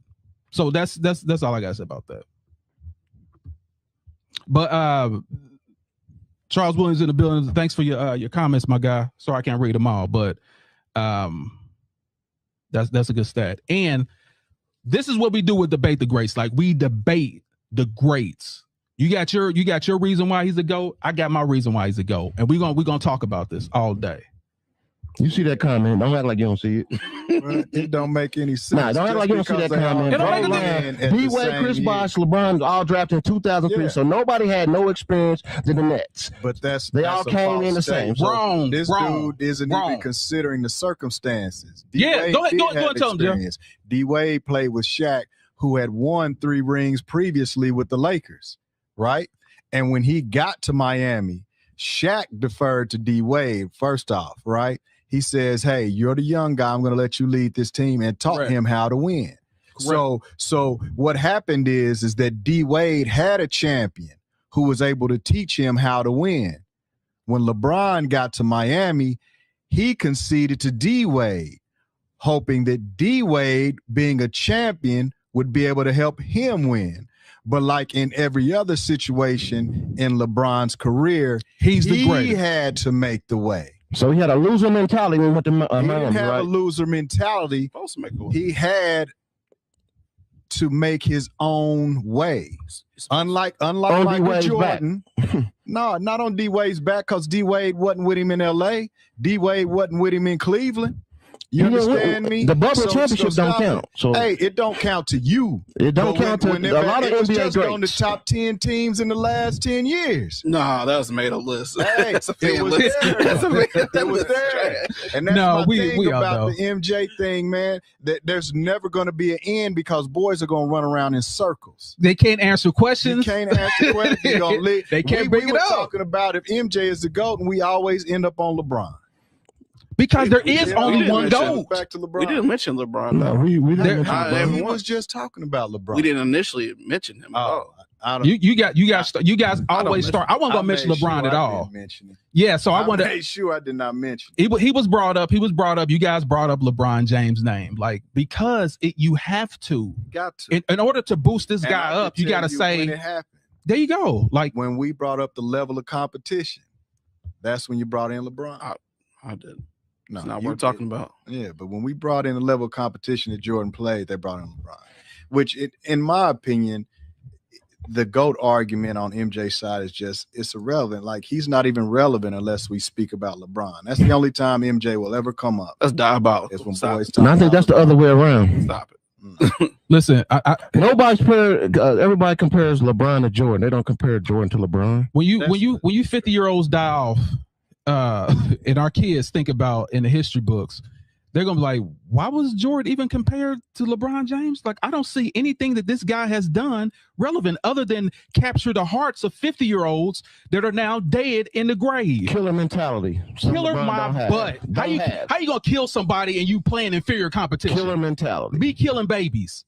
So that's all I got to say about that. But Charles Williams in the building. Thanks for your comments, my guy. Sorry I can't read them all, but that's a good stat. And this is what we do with Debate the Greats. Like we debate the greats. You got your reason why he's a GOAT. I got my reason why he's a GOAT, and we're gonna talk about this all day. You see that comment? Don't act like you don't see it. Well, it don't make any sense. Nah, don't act like you don't see that comment. It don't make D-Wade, Chris Bosh, LeBron all drafted in 2003, so nobody had no experience than the Nets. But they all came in the same. Wrong. This dude isn't even considering the circumstances. Yeah, go ahead, tell him, Jeff. D-Wade played with Shaq, who had won 3 rings previously with the Lakers, right? And when he got to Miami, Shaq deferred to D-Wade first off, right? He says, hey, you're the young guy. I'm going to let you lead this team and taught him how to win. So what happened is that D-Wade had a champion who was able to teach him how to win. When LeBron got to Miami, he conceded to D-Wade, hoping that D-Wade, being a champion, would be able to help him win. But like in every other situation in LeBron's career, he had to make the way. So he had a loser mentality when he went to Miami, He didn't have right? a loser mentality. He had to make his own way. Unlike Michael Jordan. No, not on D-Wade's back, because D-Wade wasn't with him in L.A. D-Wade wasn't with him in Cleveland. You understand me? The bubble championship don't count. So hey, it don't count to you. It don't count to a lot of NBA just greats. On the top 10 teams in the last 10 years. Nah, that was made a list. Hey, that's a fan list. It was there. And that's my thing about the MJ thing, man. That there's never going to be an end because boys are going to run around in circles. They can't answer questions. You can't answer questions. They can't bring it up. We were talking about if MJ is the GOAT, and we always end up on LeBron. Because there is only one GOAT. Back to LeBron. We didn't mention LeBron. No, we didn't mention LeBron. We was just talking about LeBron. We didn't initially mention him at all. You guys always start. I wasn't gonna mention LeBron at all. Yeah, so I made sure I did not mention. He was brought up. You guys brought up LeBron James' name, like because you have to. Got to. In order to boost this guy up, you got to say. When it happened. There you go. Like when we brought up the level of competition, that's when you brought in LeBron. I did. No, it's not what we're talking about. Yeah, but when we brought in the level of competition that Jordan played, they brought in LeBron, which, in my opinion, the GOAT argument on MJ's side is it's irrelevant. Like, he's not even relevant unless we speak about LeBron. That's the only time MJ will ever come up. That's diabolical. Is when boys talk. And I think that's the other way around. Stop it. Listen, everybody compares LeBron to Jordan. They don't compare Jordan to LeBron. When you 50-year-olds die off, and our kids think about in the history books, they're gonna be like, why was Jordan even compared to LeBron James? Like, I don't see anything that this guy has done relevant other than capture the hearts of 50-year-olds that are now dead in the grave. Killer mentality. Killer my butt. How you gonna kill somebody and you playing inferior competition? Killer mentality. Be killing babies.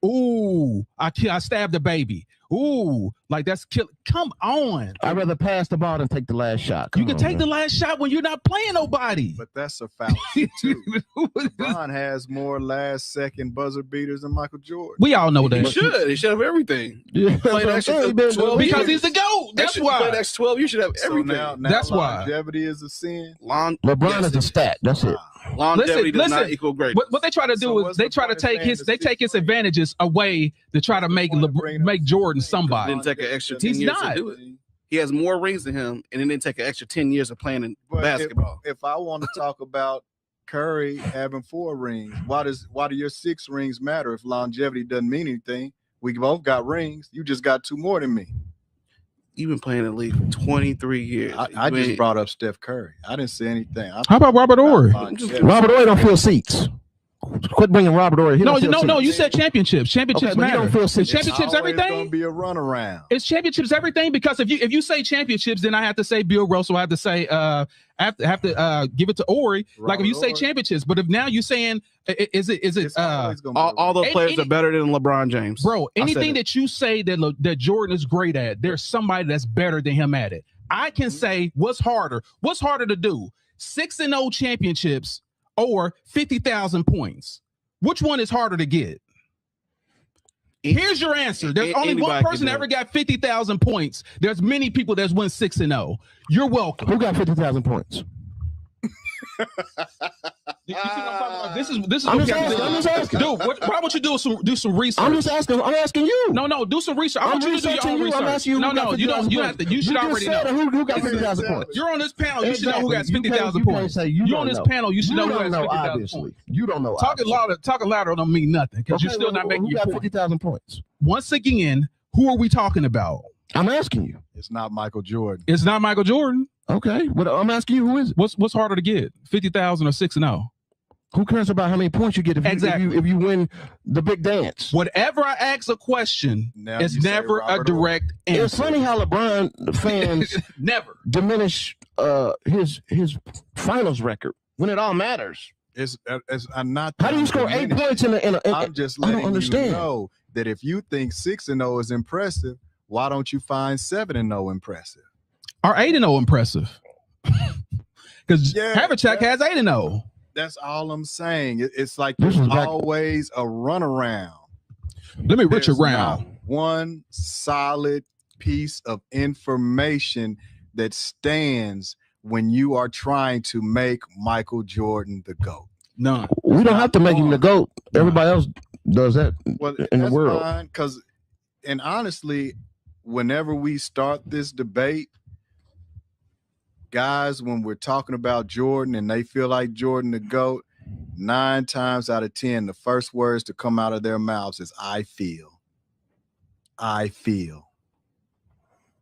Ooh, I stabbed a baby. ooh, like that's kill. Come on. I'd rather pass the ball than take the last shot. You can take the last shot when you're not playing nobody. But that's a fallacy too. LeBron has more last-second buzzer beaters than Michael Jordan. We all know that. He should have everything. Yeah, Play that's extra what I'm saying. 12 Because years. he's the GOAT. That's Extra- play why. the next 12 years should have everything. So now That's why. longevity is a sin. LeBron is a stat. That's it. Longevity does not Listen, equal greatness. What they try to do So is what's they the try to point of take saying his the they take his sixth ring? advantages away to try to make What's the point of bringing make up Jordan the sixth ring? somebody. Didn't take an extra 10 He's years not. to do it. He has more rings than him, and it didn't take an extra 10 years of playing in But basketball. If I want to talk about Curry having 4 rings, why do your 6 rings matter if longevity doesn't mean anything? We both got rings. You just got 2 more than me. You've been playing in the league for 23 years. I just brought up Steph Curry. I didn't say anything. How about Robert Horry? Robert Ory don't fill seats. Quit bringing Robert Ory. He No, don't fill no. seats. You said championships. Championships Okay, but he matter. don't feel Is six. championships Always everything? gonna be a runaround. It's championships everything because if you say championships, then I have to say Bill Russell. I have to say I have to give it to Ori. Like if you say Robert Horry. championships, but if now you're saying is it It's always gonna be a all those Any- players are better than LeBron James. bro, I said anything it. that you say that Jordan is great at, there's somebody that's better than him at it. I can say what's harder to do, 6-0 championships or 50,000 points. Which one is harder to get? Here's your answer. There's only one Anybody person can that do ever it. got 50,000 points. There's many people that's won 6-0. You're welcome. Who got 50,000 points? You see what I'm talking about? This is I'm what just we got to asking. do. I'm just asking. Dude, why don't you do some research? I'm just asking. I'm asking you. No, do some research. I I'm want you to do your researching own you. research. I'm asking you. No, who got you don't. 50,000 You have to. You points. should just already said know. Who got 50,000 points? You're on this panel. You should know who got Exactly. 50,000 You can't points. say you You're don't on this know. panel. You should know You who don't has know, 50,000 obviously. points. You don't know. Talking louder don't mean nothing because you're still not making who your got point. 50,000 points? Once again, who are we talking about? I'm asking you. It's not Michael Jordan. It's not Michael Jordan. Okay, but I'm asking you, who is it? What's harder to get? 50,000 or 6-0? Who cares about how many points you get Exactly. if you win the big dance? Whatever I ask a question, Now it's you say never a Robert direct answer. It's funny how LeBron fans Never. diminish his finals record when it all matters. It's not. How do you score 8 points in a I'm just I don't letting understand. you know that if you think 6-0 is impressive, why don't you find 7-0 impressive? Are 8-0 impressive? Because Yeah, Havlicek has 8-0. That's all I'm saying. It's like This there's was back- always a runaround. Let me Richard There's not Round. one solid piece of information that stands when you are trying to make Michael Jordan the GOAT. None. We don't have to make him the GOAT. Everybody else does that Well, in the that's world. fine, because, and honestly, whenever we start this debate, guys, when we're talking about Jordan and they feel like Jordan the GOAT, 9 times out of 10, the first words to come out of their mouths is "I feel." I feel.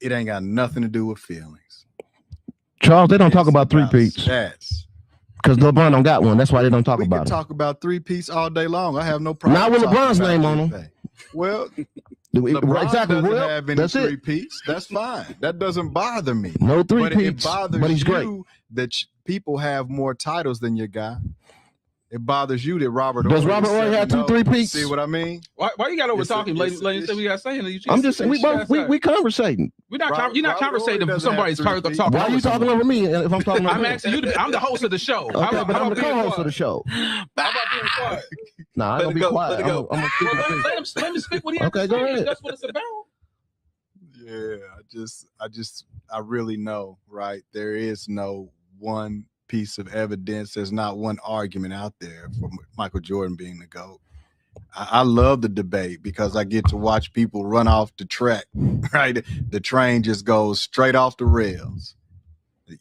It ain't got nothing to do with feelings. Charles, they don't talk It's about three-peats stats. because LeBron don't got one. That's why they don't talk We can about it. talk about 3-peats all day long. I have no problem. Not with talking LeBron's about name on 'em. 3-peat. Well, LeBron Exactly. doesn't Well, have any that's it. 3-peats. That's fine. That doesn't bother me. No But it three-peats, bothers but he's you great. that people have more titles than your guy. It bothers you that Robert. Does Horry Robert is Horry have 2 7-0.3-peats? See what I mean? Why you got over It's a- talking? Let it's- him say what you got saying. I'm just saying we conversating. We're not. Robert- You're not Robert Horry conversating if doesn't somebody's have talking. 3-peats. Why are you over talking somebody. over me if I'm talking over I'm him? asking you. I'm the host of the show. Okay, How but I'm the being co-host quiet? of the show. How about being quiet? Nah, I'm Let gonna it be go, quiet. let it I'm go. gonna speak my piece. Let him speak what he has Okay, to go say. ahead. That's what it's about. Yeah, I really know, right? There is no one piece of evidence. There's not one argument out there for Michael Jordan being the GOAT. I love the debate because I get to watch people run off the track, right? The train just goes straight off the rails.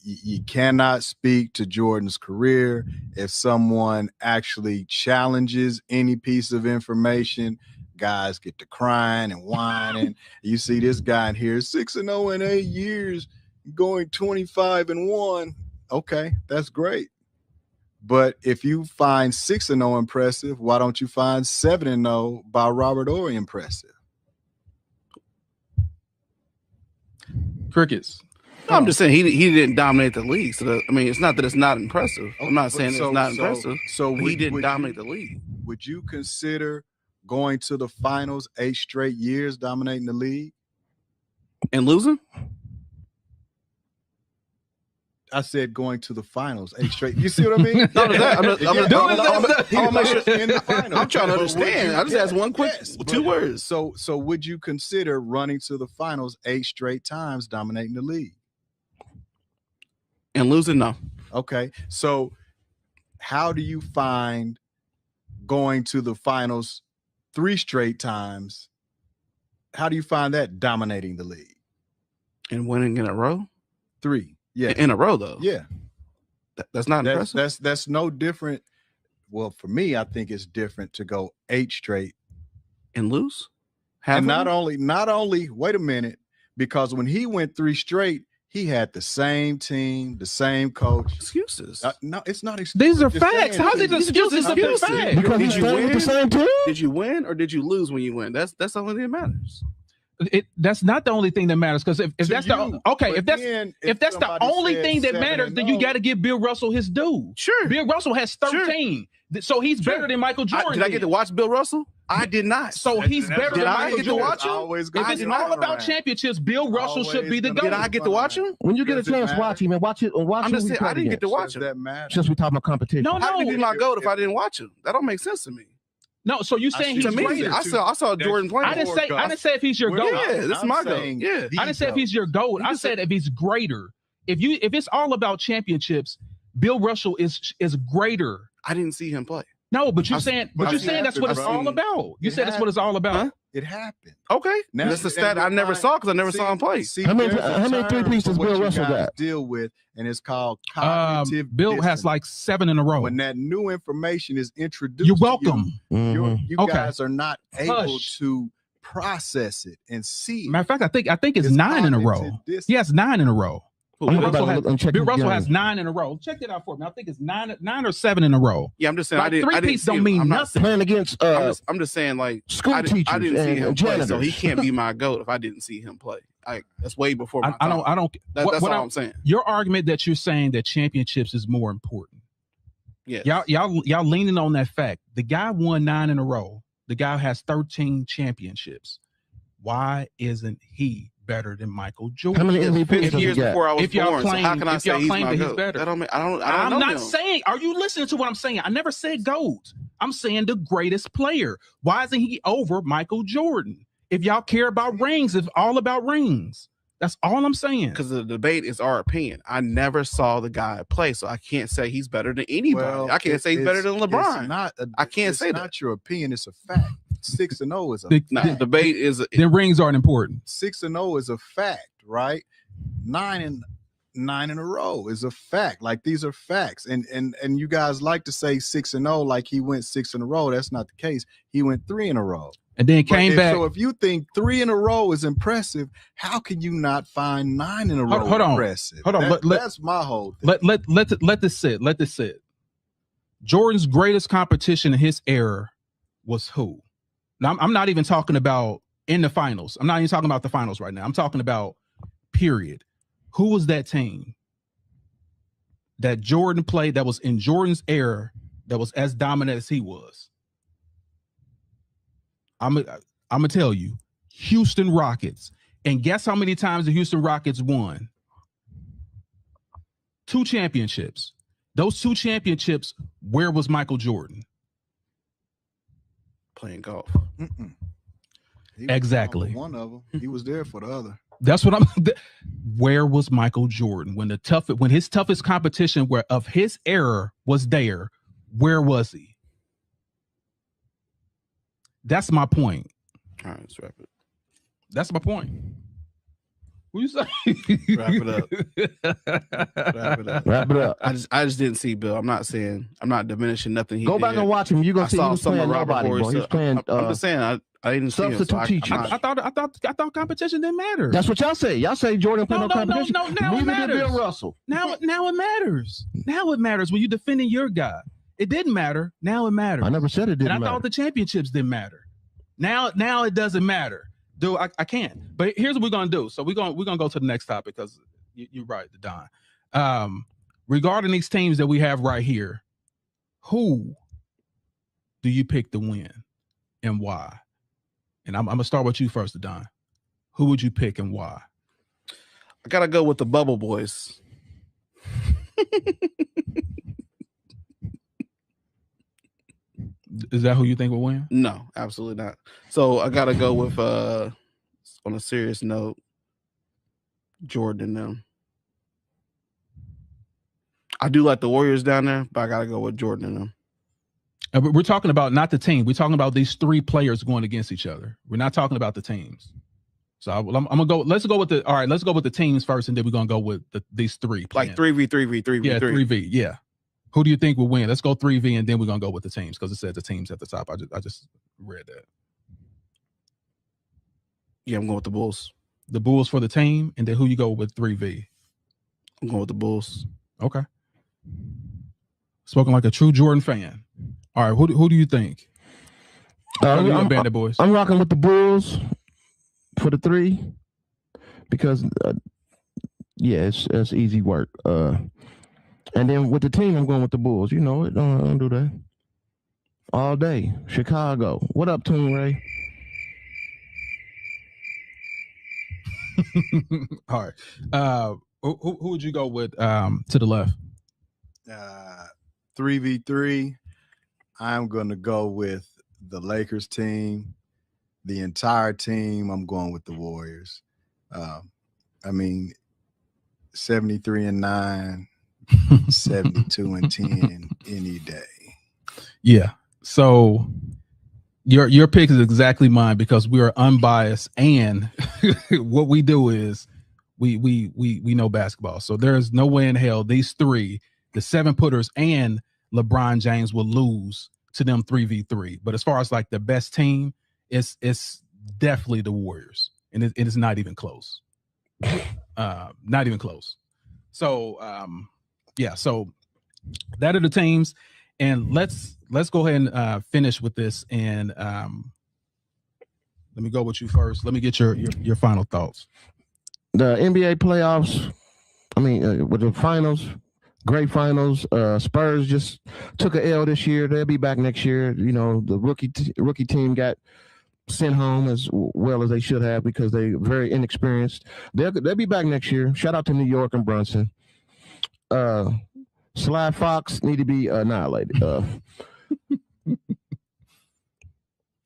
You cannot speak to Jordan's career if someone actually challenges any piece of information. Guys get to crying and whining. You see this guy in here, 6-0 in 8 years, going 25-1. Okay, that's great. But if you find 6-0 impressive, why don't you find 7-0 by Robert Horry impressive? Crickets. No, I'm just saying he didn't dominate the league. So I mean, it's not that it's not impressive. I'm not saying it's not impressive. So He didn't dominate the league. Would you consider going to the finals 8 straight years dominating the league? And losing? I said going to the finals 8 straight. You see what I mean? I'm trying to understand. I just asked one question, Yes, 2 words. So would you consider running to the finals 8 straight times, dominating the league? And losing? No. Okay. So how do you find going to the finals 3 straight times? How do you find that dominating the league? And winning in a row? 3. Yeah. In a row, though. Yeah. That's not impressive. That's no different. Well, for me, I think it's different to go 8 straight and lose. And not only, wait a minute, because when he went 3 straight, he had the same team, the same coach. Excuses. No, it's not excuses. These are facts. How is it excuses? Because Did he's you playing with the same team. Did you win or did you lose when you win? That's the only thing that matters. That's not the only thing that matters, because if that's you, if that's the only thing that matters, then you got to give Bill Russell his due. Sure. Bill Russell has 13, so he's better than Michael Jordan. Did I get to watch Bill Russell? I did not. So he's better than Michael Jordan. If it's all about championships, Bill Russell should be the GOAT. Did I get to watch him? When you get a chance, watch him and watch it. I'm just saying, I didn't get to watch him. That matter. Since we talking about competition, No, How did he be my GOAT if I didn't watch him? That don't make sense to me. No, so you saying he's To me, greater? I saw Jordan playing. I didn't say if he's your GOAT. Yeah, this is my GOAT. Yeah. I didn't say if he's your GOAT. I said if he's greater. If it's all about championships, Bill Russell is greater. I didn't see him play. No, but you're saying that's what it's all about. You said that's what it's all about. Huh? It happened. Okay, that's the stat I never saw because I never saw him play. How many 3 pieces Bill Russell got? Deal with, and it's called cognitive. Bill has like 7 in a row. When that new information is introduced, you're welcome. You guys are not able to process it and see it. Matter of fact, I think it's 9 in a row. He has 9 in a row. Bill Russell has 9 in a row. Check it out for me. I think it's 9 or 7 in a row. Yeah, I'm just saying. Like, I didn't 3-piece don't mean nothing. Playing against I'm just saying, like, school teachers I didn't see him play, janitors. so he can't be my GOAT if I didn't see him play. That's way before my time. I don't. That's all I'm saying. Your argument that you're saying that championships is more important. Yeah. Y'all leaning on that fact. The guy won 9 in a row. The guy has 13 championships. Why isn't he better than Michael Jordan? How many MVPs does he years got? before I was born, so claim, how can I say he's my that GOAT? he's better? I don't know I'm not him. saying. Are you listening to what I'm saying? I never said GOAT. I'm saying the greatest player. Why isn't he over Michael Jordan? If y'all care about rings, it's all about rings. That's all I'm saying. Because the debate is our opinion. I never saw the guy play, so I can't say he's better than anybody. Well, I can't say he's better than LeBron. I can't say that. It's not your opinion. It's a fact. 6-0 is a the debate is the rings aren't important. 6-0 is a fact, right? 9 in a row is a fact. Like, these are facts, and you guys like to say 6-0 like he went 6 in a row. That's not the case. He went 3 in a row. And then came back. So if you think 3 in a row is impressive, how can you not find 9 in a row impressive? Hold on. That's my whole thing. Let this sit. Let this sit. Jordan's greatest competition in his era was who? Now, I'm not even talking about in the finals. I'm not even talking about the finals right now. I'm talking about period. Who was that team that Jordan played that was in Jordan's era that was as dominant as he was? I'm gonna tell you, Houston Rockets. And guess how many times the Houston Rockets won? 2 championships. Those 2 championships, where was Michael Jordan? playing golf. Exactly. One of them. He was there for the other. That's what I'm. Where was Michael Jordan when his toughest competition of his era was there? Where was he? That's my point. All right, let's wrap it. That's my point. What you say? Wrap it up. Wrap it up. I just didn't see Bill. I'm not diminishing nothing. Go back and watch him. You're gonna see he was playing nobody, bro. He was playing. I'm just saying. I didn't see him. Substitute teacher. I thought competition didn't matter. That's what y'all say. Y'all say Jordan played no competition. No, now Neither it matters. did Bill Russell. Now it matters. Now it matters when you're defending your guy. It didn't matter. Now it matters. I never said it didn't matter. matter. I thought the championships didn't matter. Now it doesn't matter. Dude, I can't. But here's what we're gonna do. So we're gonna go to the next topic because you're right, Don. Regarding these teams that we have right here, who do you pick to win and why? And I'm gonna start with you first, Don. who would you pick and why? I gotta go with the Bubble Boys. Is that who you think will win? No, absolutely not. So I gotta go with on a serious note, Jordan and them. I do like the Warriors down there, but I gotta go with Jordan and them. And we're talking about not the team. We're talking about these three players going against each other. We're not talking about the teams. So I'm gonna go. Let's go with the. All right, let's go with the teams first, and then we're gonna go with these three. Like 3v3v3v3. Yeah, 3v. Yeah. Who do you think will win? Let's go 3v, and then we're gonna go with the teams because it said the teams at the top. I just read that. Yeah, I'm going with the Bulls. The Bulls for the team, and then who you go with 3v? I'm going with the Bulls. Okay. Spoken like a true Jordan fan. All right, who do you think? I'm Bandit Boys. I'm rocking with the Bulls for the 3 because yeah, it's easy work. And then with the team, I'm going with the Bulls. You know it. Don't do that all day. Chicago. What up, Toon Ray? All right. Who would you go with to the left? 3v3. I'm going to go with the Lakers team. The entire team, I'm going with the Warriors. I mean, 73-9, 72-10 any day. Yeah. So your pick is exactly mine because we are unbiased, and what we do is we know basketball. So there's no way in hell these three, the 7-footers and LeBron James, will lose to them 3v3. But as far as like the best team, it's definitely the Warriors, and it is not even close. Not even close. So yeah, so that are the teams, and let's go ahead and finish with this. And let me go with you first. Let me get your final thoughts. The NBA playoffs. I mean, with the finals, great finals. Spurs just took a L this year. They'll be back next year. You know, the rookie team got sent home as well as they should have because they're very inexperienced. They'll be back next year. Shout out to New York and Brunson. Sly Fox need to be annihilated.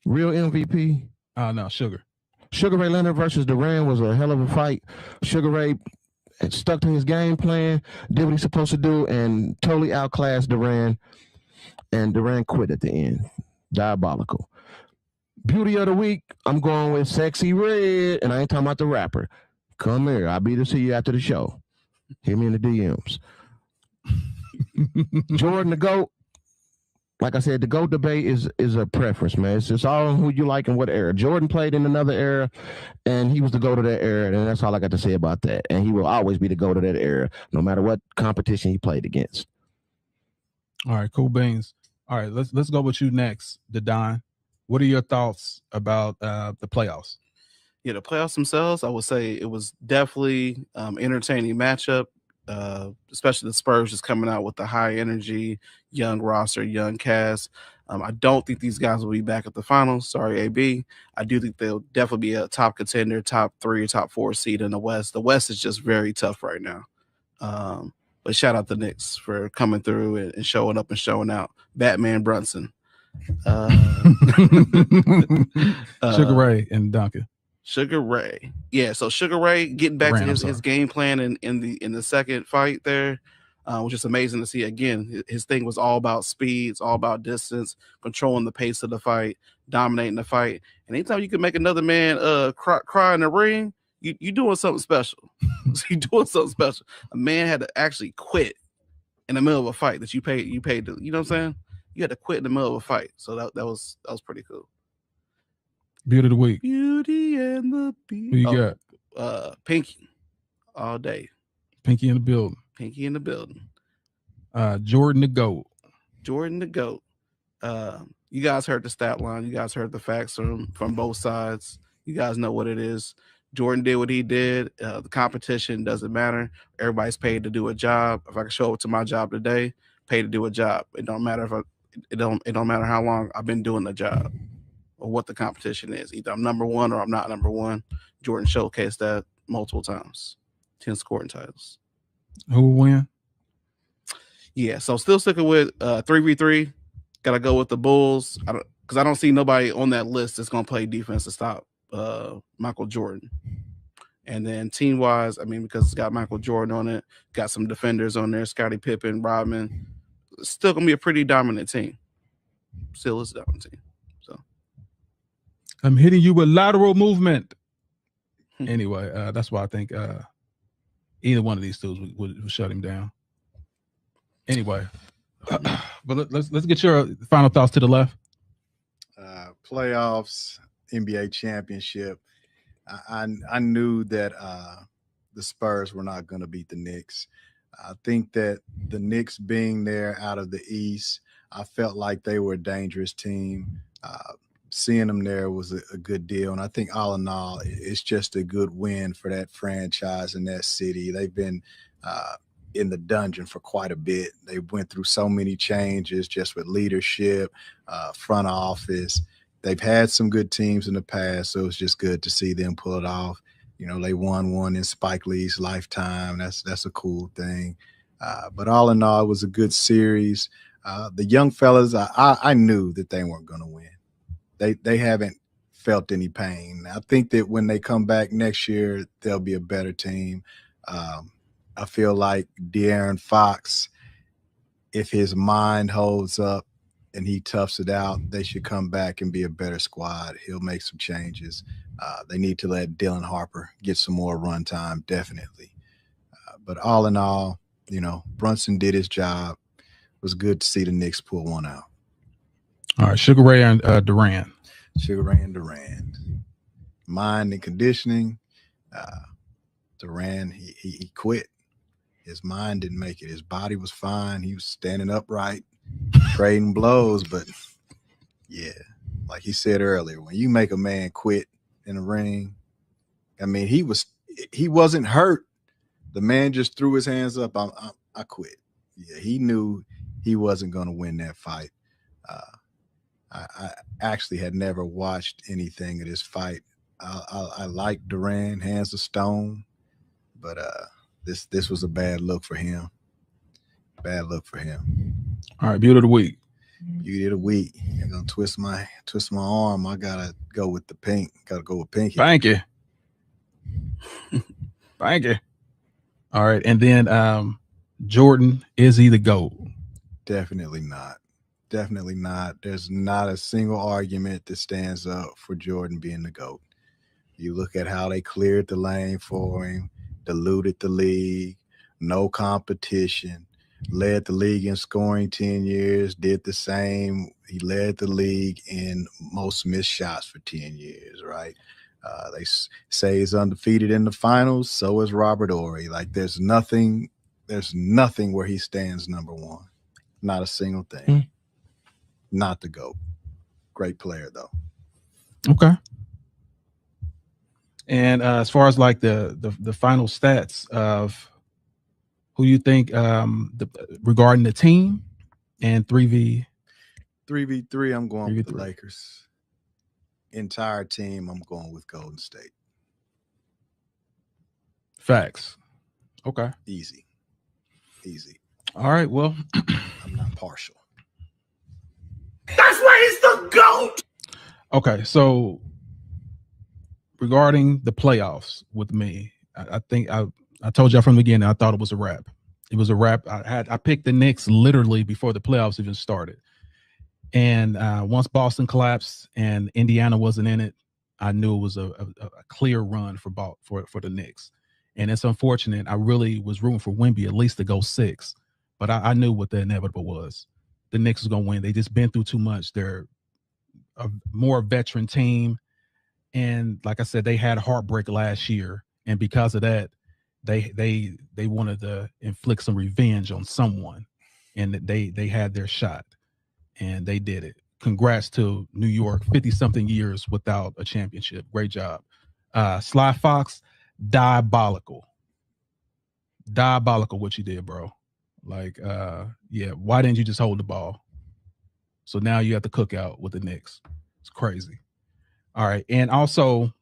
Real MVP. No, Sugar Ray Leonard versus Durant was a hell of a fight. Sugar Ray stuck to his game plan, did what he's supposed to do, and totally outclassed Durant. And Durant quit at the end. Diabolical. Beauty of the week, I'm going with Sexy Red, and I ain't talking about the rapper. Come here, I'll be to see you after the show. Hit me in the DMs. Jordan the GOAT. Like I said, the GOAT debate is a preference, man. It's just all on who you like and what era. Jordan played in another era, and he was the GOAT of that era, and that's all I got to say about that. And he will always be the GOAT of that era, no matter what competition he played against. All right, cool beans. All right, let's go with you next, Don. What are your thoughts about the playoffs? Yeah, the playoffs themselves, I would say it was definitely entertaining matchup. Especially the Spurs just coming out with the high energy, young roster, young cast. I don't think these guys will be back at the finals. Sorry, AB. I do think they'll definitely be a top contender, top 3 or top 4 seed in the West. The West is just very tough right now. But shout out the Knicks for coming through and showing up and showing out. Batman Brunson. Sugar Ray and Duncan. Sugar Ray. Yeah, so Sugar Ray getting back to his game plan in the second fight there, which is amazing to see. Again, his thing was all about speed, it's all about distance, controlling the pace of the fight, dominating the fight. And anytime you can make another man cry in the ring, you doing something special. You doing something special. A man had to actually quit in the middle of a fight that you paid to, you know what I'm saying? You had to quit in the middle of a fight. So that was pretty cool. Beauty of the week. Beauty and the Beast. Who you got? Pinky. All day. Pinky in the building. Pinky in the building. Jordan the GOAT. Jordan the GOAT. You guys heard the stat line. You guys heard the facts from both sides. You guys know what it is. Jordan did what he did. The competition doesn't matter. Everybody's paid to do a job. If I can show up to my job today, paid to do a job. It don't matter it don't matter how long I've been doing the job. what the competition is. Either I'm number one or I'm not number one. Jordan showcased that multiple times. 10 scoring titles. Who will win? Yeah, so still sticking with 3v3. Gotta go with the Bulls. Because I don't see nobody on that list that's gonna play defense to stop Michael Jordan. And then team wise, I mean, because it's got Michael Jordan on it, got some defenders on there, Scottie Pippen, Rodman. It's still gonna be a pretty dominant team. Still is a dominant team. So I'm hitting you with lateral movement. Anyway, that's why I think either one of these two would shut him down. Anyway, but let's get your final thoughts to the left. Playoffs, NBA championship. I knew that the Spurs were not going to beat the Knicks. I think that the Knicks being there out of the East, I felt like they were a dangerous team. Seeing them there was a good deal. And I think all in all, it's just a good win for that franchise and that city. They've been in the dungeon for quite a bit. They went through so many changes just with leadership, front office. They've had some good teams in the past, so it's just good to see them pull it off. You know, they won one in Spike Lee's lifetime. That's a cool thing. But all in all, it was a good series. The young fellas, I knew that they weren't going to win. They haven't felt any pain. I think that when they come back next year, they'll be a better team. I feel like De'Aaron Fox, if his mind holds up and he toughs it out, they should come back and be a better squad. He'll make some changes. They need to let Dylan Harper get some more run time, definitely. But all in all, you know, Brunson did his job. It was good to see the Knicks pull one out. All right, Sugar Ray and Durant. Sugar Ray and Durant. Mind and conditioning. Durant, he quit. His mind didn't make it. His body was fine. He was standing upright, trading blows. But, yeah, like he said earlier, when you make a man quit in a ring, I mean, he wasn't hurt. The man just threw his hands up. I quit. Yeah, he knew he wasn't going to win that fight. I actually had never watched anything of this fight. I like Durant, hands of stone, but this was a bad look for him. Bad look for him. All right, beauty of the week. Beauty of the week. You're gonna twist my arm. I gotta go with the pink. Gotta go with pinky. Thank you. Thank you. All right, and then Jordan, is he the GOAT? Definitely not. Definitely not. There's not a single argument that stands up for Jordan being the GOAT. You look at how they cleared the lane for him, diluted the league, no competition, led the league in scoring 10 years, did the same. He led the league in most missed shots for 10 years, right? They say he's undefeated in the finals. So is Robert Horry. Like there's nothing where he stands number one. Not a single thing. Not the GOAT. Great player though. Okay. And as far as like the final stats of who you think regarding the team and 3v3, I'm going with the Lakers. Entire team, I'm going with Golden State. Facts. Okay. Easy. All right. Well, I'm not partial. That's why he's the GOAT. Okay. So regarding the playoffs with me, I think I told y'all from the beginning, I thought it was a wrap. It was a wrap. I picked the Knicks literally before the playoffs even started. And once Boston collapsed and Indiana wasn't in it, I knew it was a clear run for the Knicks. And it's unfortunate. I really was rooting for Wemby at least to go 6, but I knew what the inevitable was. The Knicks was going to win. They just been through too much. They're a more veteran team. And like I said, they had heartbreak last year. And because of that, they wanted to inflict some revenge on someone. And they had their shot. And they did it. Congrats to New York, 50-something years without a championship. Great job. Sly Fox, diabolical what you did, bro. Like, yeah, why didn't you just hold the ball? So now you have to cook out with the Knicks. It's crazy. All right. And also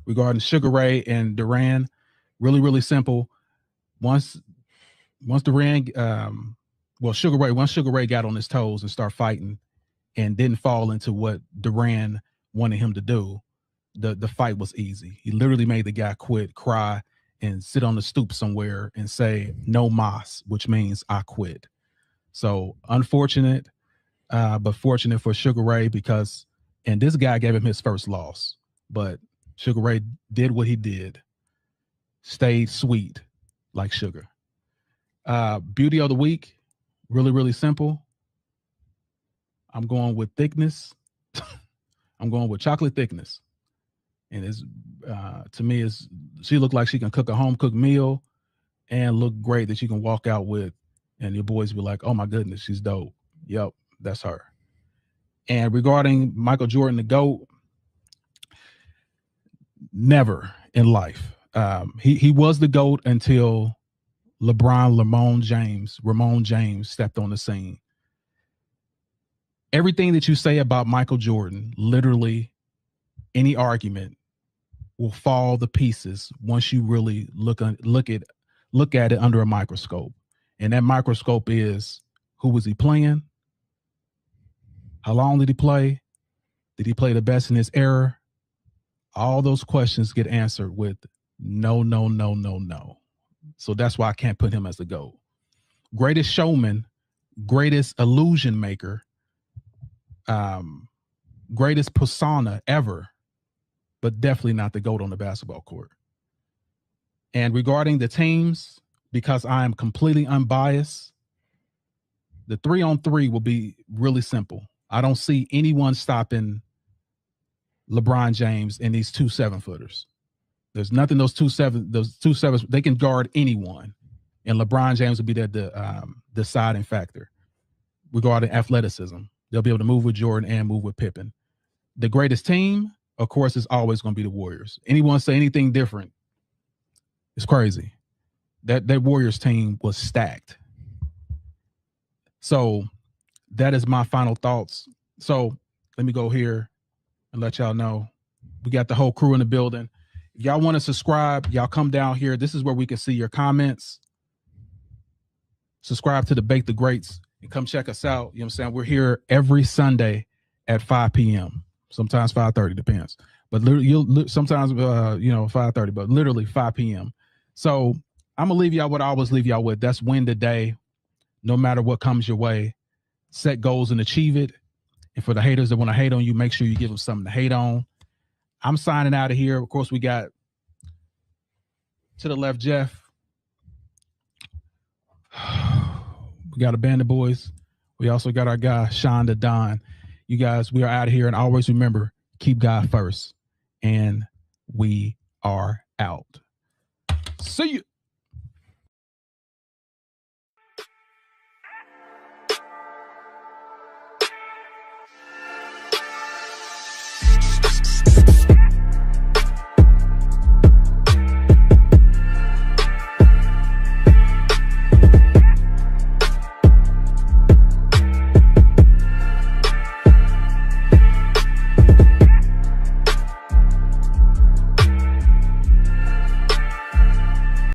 regarding Sugar Ray and Duran, really, really simple. Once Duran, once Sugar Ray got on his toes and started fighting and didn't fall into what Duran wanted him to do, the fight was easy. He literally made the guy quit, cry, and sit on the stoop somewhere and say no mas, which means I quit. So unfortunate, but fortunate for Sugar Ray and this guy gave him his first loss, but Sugar Ray did what he did, stayed sweet like sugar. Beauty of the week, really, really simple. I'm going with thickness. I'm going with chocolate thickness. And it's to me, she looked like she can cook a home cooked meal and look great that you can walk out with, and your boys be like, "Oh my goodness, she's dope." Yep, that's her. And regarding Michael Jordan, the GOAT, never in life. He was the GOAT until Ramon James stepped on the scene. Everything that you say about Michael Jordan, literally any argument will fall to pieces once you really look at it under a microscope. And that microscope is, who was he playing? How long did he play? Did he play the best in his era? All those questions get answered with no, no, no, no, no. So that's why I can't put him as the GOAT. Greatest showman, greatest illusion maker, greatest persona ever, but definitely not the GOAT on the basketball court. And regarding the teams, because I am completely unbiased, the 3-on-3 will be really simple. I don't see anyone stopping LeBron James and these 2 7-footers. There's nothing those 2 sevens, they can guard anyone. And LeBron James will be the deciding factor regarding athleticism. They'll be able to move with Jordan and move with Pippen. The greatest team, of course, is always going to be the Warriors. Anyone say anything different, it's crazy. That Warriors team was stacked. So that is my final thoughts. So let me go here and let y'all know we got the whole crew in the building. If y'all want to subscribe, y'all come down here. This is where we can see your comments. Subscribe to the Bake the Greats and come check us out. You know what I'm saying? We're here every Sunday at 5 p.m. Sometimes 5:30, depends. But sometimes 5:30, but literally 5 p.m. So I'm gonna leave y'all what I always leave y'all with. That's win today, no matter what comes your way. Set goals and achieve it. And for the haters that want to hate on you, make sure you give them something to hate on. I'm signing out of here. Of course, we got to the left, Jeff. We got a band of boys. We also got our guy, Sean the Don. You guys, we are out of here. And always remember, keep God first. And we are out. See you.